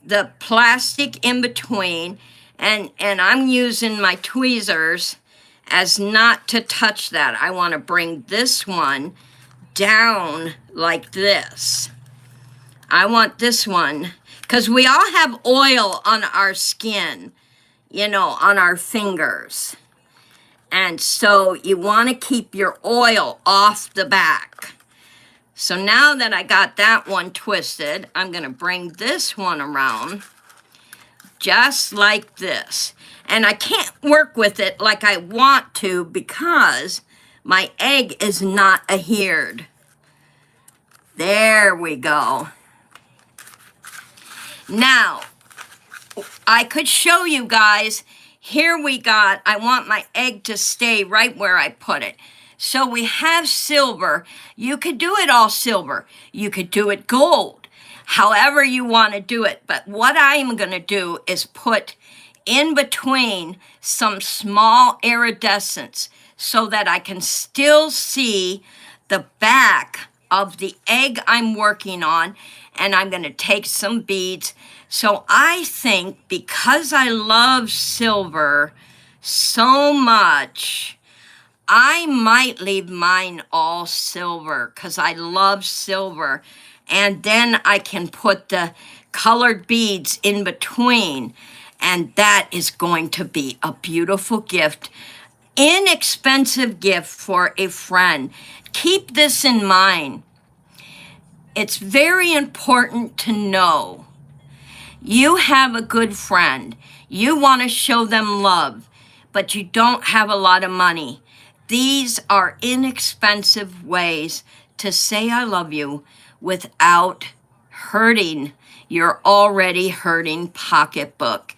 the plastic in between. And I'm using my tweezers as not to touch that. I wanna bring this one down like this. I want this one, because we all have oil on our skin, you know, on our fingers. And so you want to keep your oil off the back. So now that I got that one twisted, I'm going to bring this one around just like this. And I can't work with it like I want to because my egg is not adhered. There we go. Now, I could show you guys. Here we got, I want my egg to stay right where I put it. So we have silver. You could do it all silver. You could do it gold, however you want to do it. But what I'm going to do is put in between some small iridescence so that I can still see the back of the egg I'm working on, and I'm going to take some beads. So I think because I love silver so much, I might leave mine all silver because I love silver. And then I can put the colored beads in between. And that is going to be a beautiful gift. Inexpensive gift for a friend. Keep this in mind. It's very important to know you have a good friend. You want to show them love, but you don't have a lot of money. These are inexpensive ways to say I love you without hurting your already hurting pocketbook.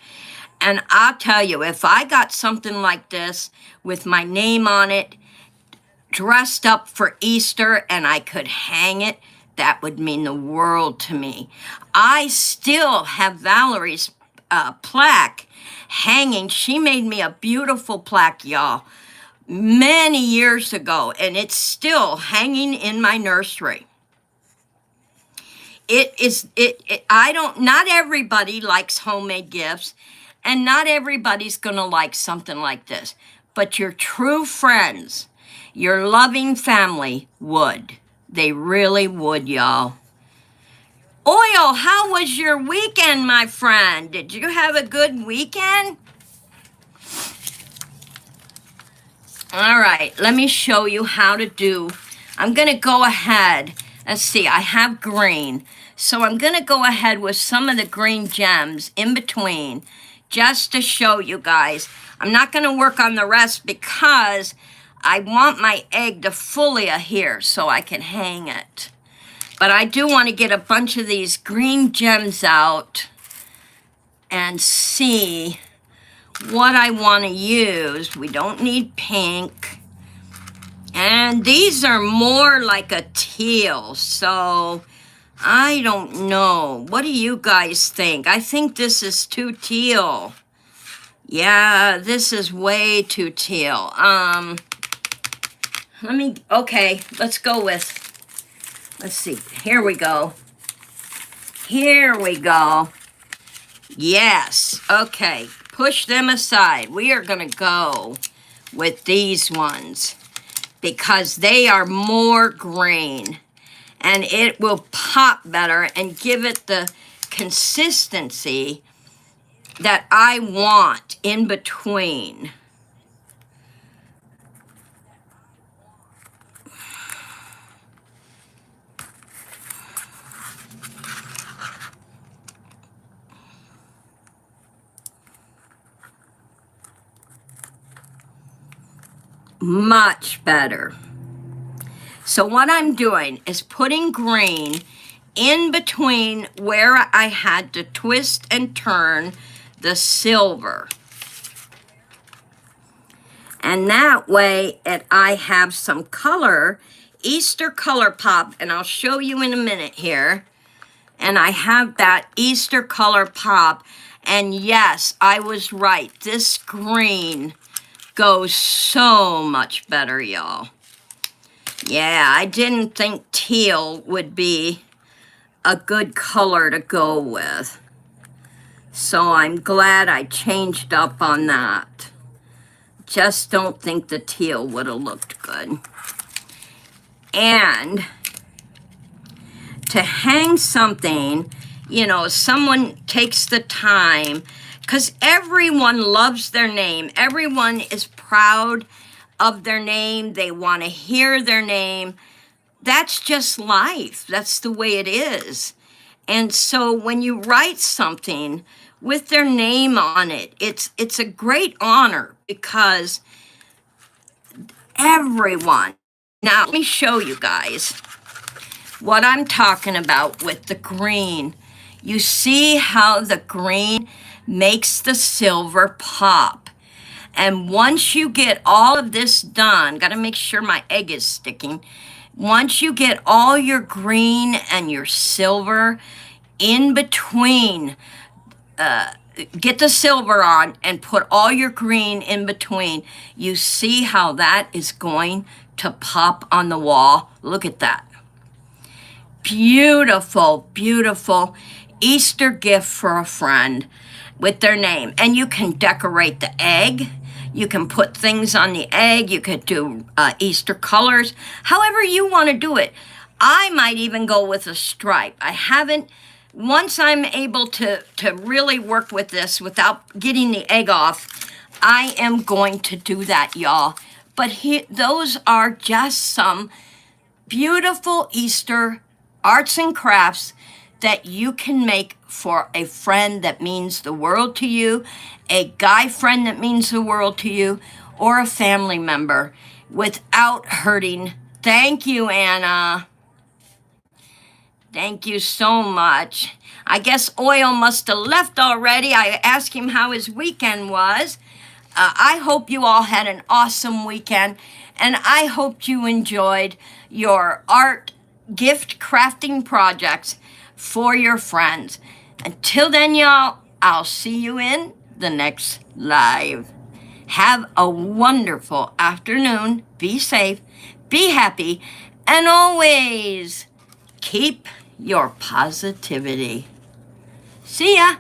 And I'll tell you, if I got something like this with my name on it, dressed up for Easter, and I could hang it, that would mean the world to me. I still have Valerie's plaque hanging. She made me a beautiful plaque, y'all, many years ago, and it's still hanging in my nursery. Not everybody likes homemade gifts, and not everybody's gonna like something like this, but your true friends, your loving family would. They really would, y'all. Oil, how was your weekend, my friend? Did you have a good weekend? All right, let me show you how to do. I'm going to go ahead. Let's see, I have green. So I'm going to go ahead with some of the green gems in between just to show you guys. I'm not going to work on the rest because I want my egg to fully adhere so I can hang it. But I do want to get a bunch of these green gems out and see what I want to use. We don't need pink. And these are more like a teal, so I don't know. What do you guys think? I think this is too teal. Yeah, this is way too teal. Okay, let's go with, let's see, here we go. Here we go. Yes, okay, push them aside. We are gonna go with these ones because they are more green and it will pop better and give it the consistency that I want in between. Much better. So what I'm doing is putting green in between where I had to twist and turn the silver. And that way I have some color, Easter color pop, and I'll show you in a minute here. And I have that Easter color pop. And yes, I was right. This green goes so much better, y'all. Yeah, I didn't think teal would be a good color to go with. So I'm glad I changed up on that. Just don't think the teal would have looked good. And to hang something, you know, someone takes the time, because everyone loves their name. Everyone is proud of their name. They want to hear their name. That's just life. That's the way it is. And so when you write something with their name on it, it's a great honor because everyone. Now, let me show you guys. what I'm talking about with the green. You see how the green makes the silver pop. And once you get all of this done, got to make sure my egg is sticking. Once you get all your green and your silver in between, get the silver on and put all your green in between, you see how that is going to pop on the wall. Look at that. Beautiful, beautiful Easter gift for a friend with their name. And you can decorate the egg. You can put things on the egg. You could do Easter colors, however you want to do it. I might even go with a stripe. I haven't, once I'm able to really work with this without getting the egg off, I am going to do that, y'all. But those are just some beautiful Easter arts and crafts that you can make for a friend that means the world to you, a guy friend that means the world to you, or a family member without hurting. Thank you, Anna. Thank you so much. I guess Oil must have left already. I asked him how his weekend was. I hope you all had an awesome weekend, and I hope you enjoyed your art gift crafting projects for your friends. Until then, y'all, I'll see you in the next live. Have a wonderful afternoon. Be safe, be happy, and always keep your positivity. See ya.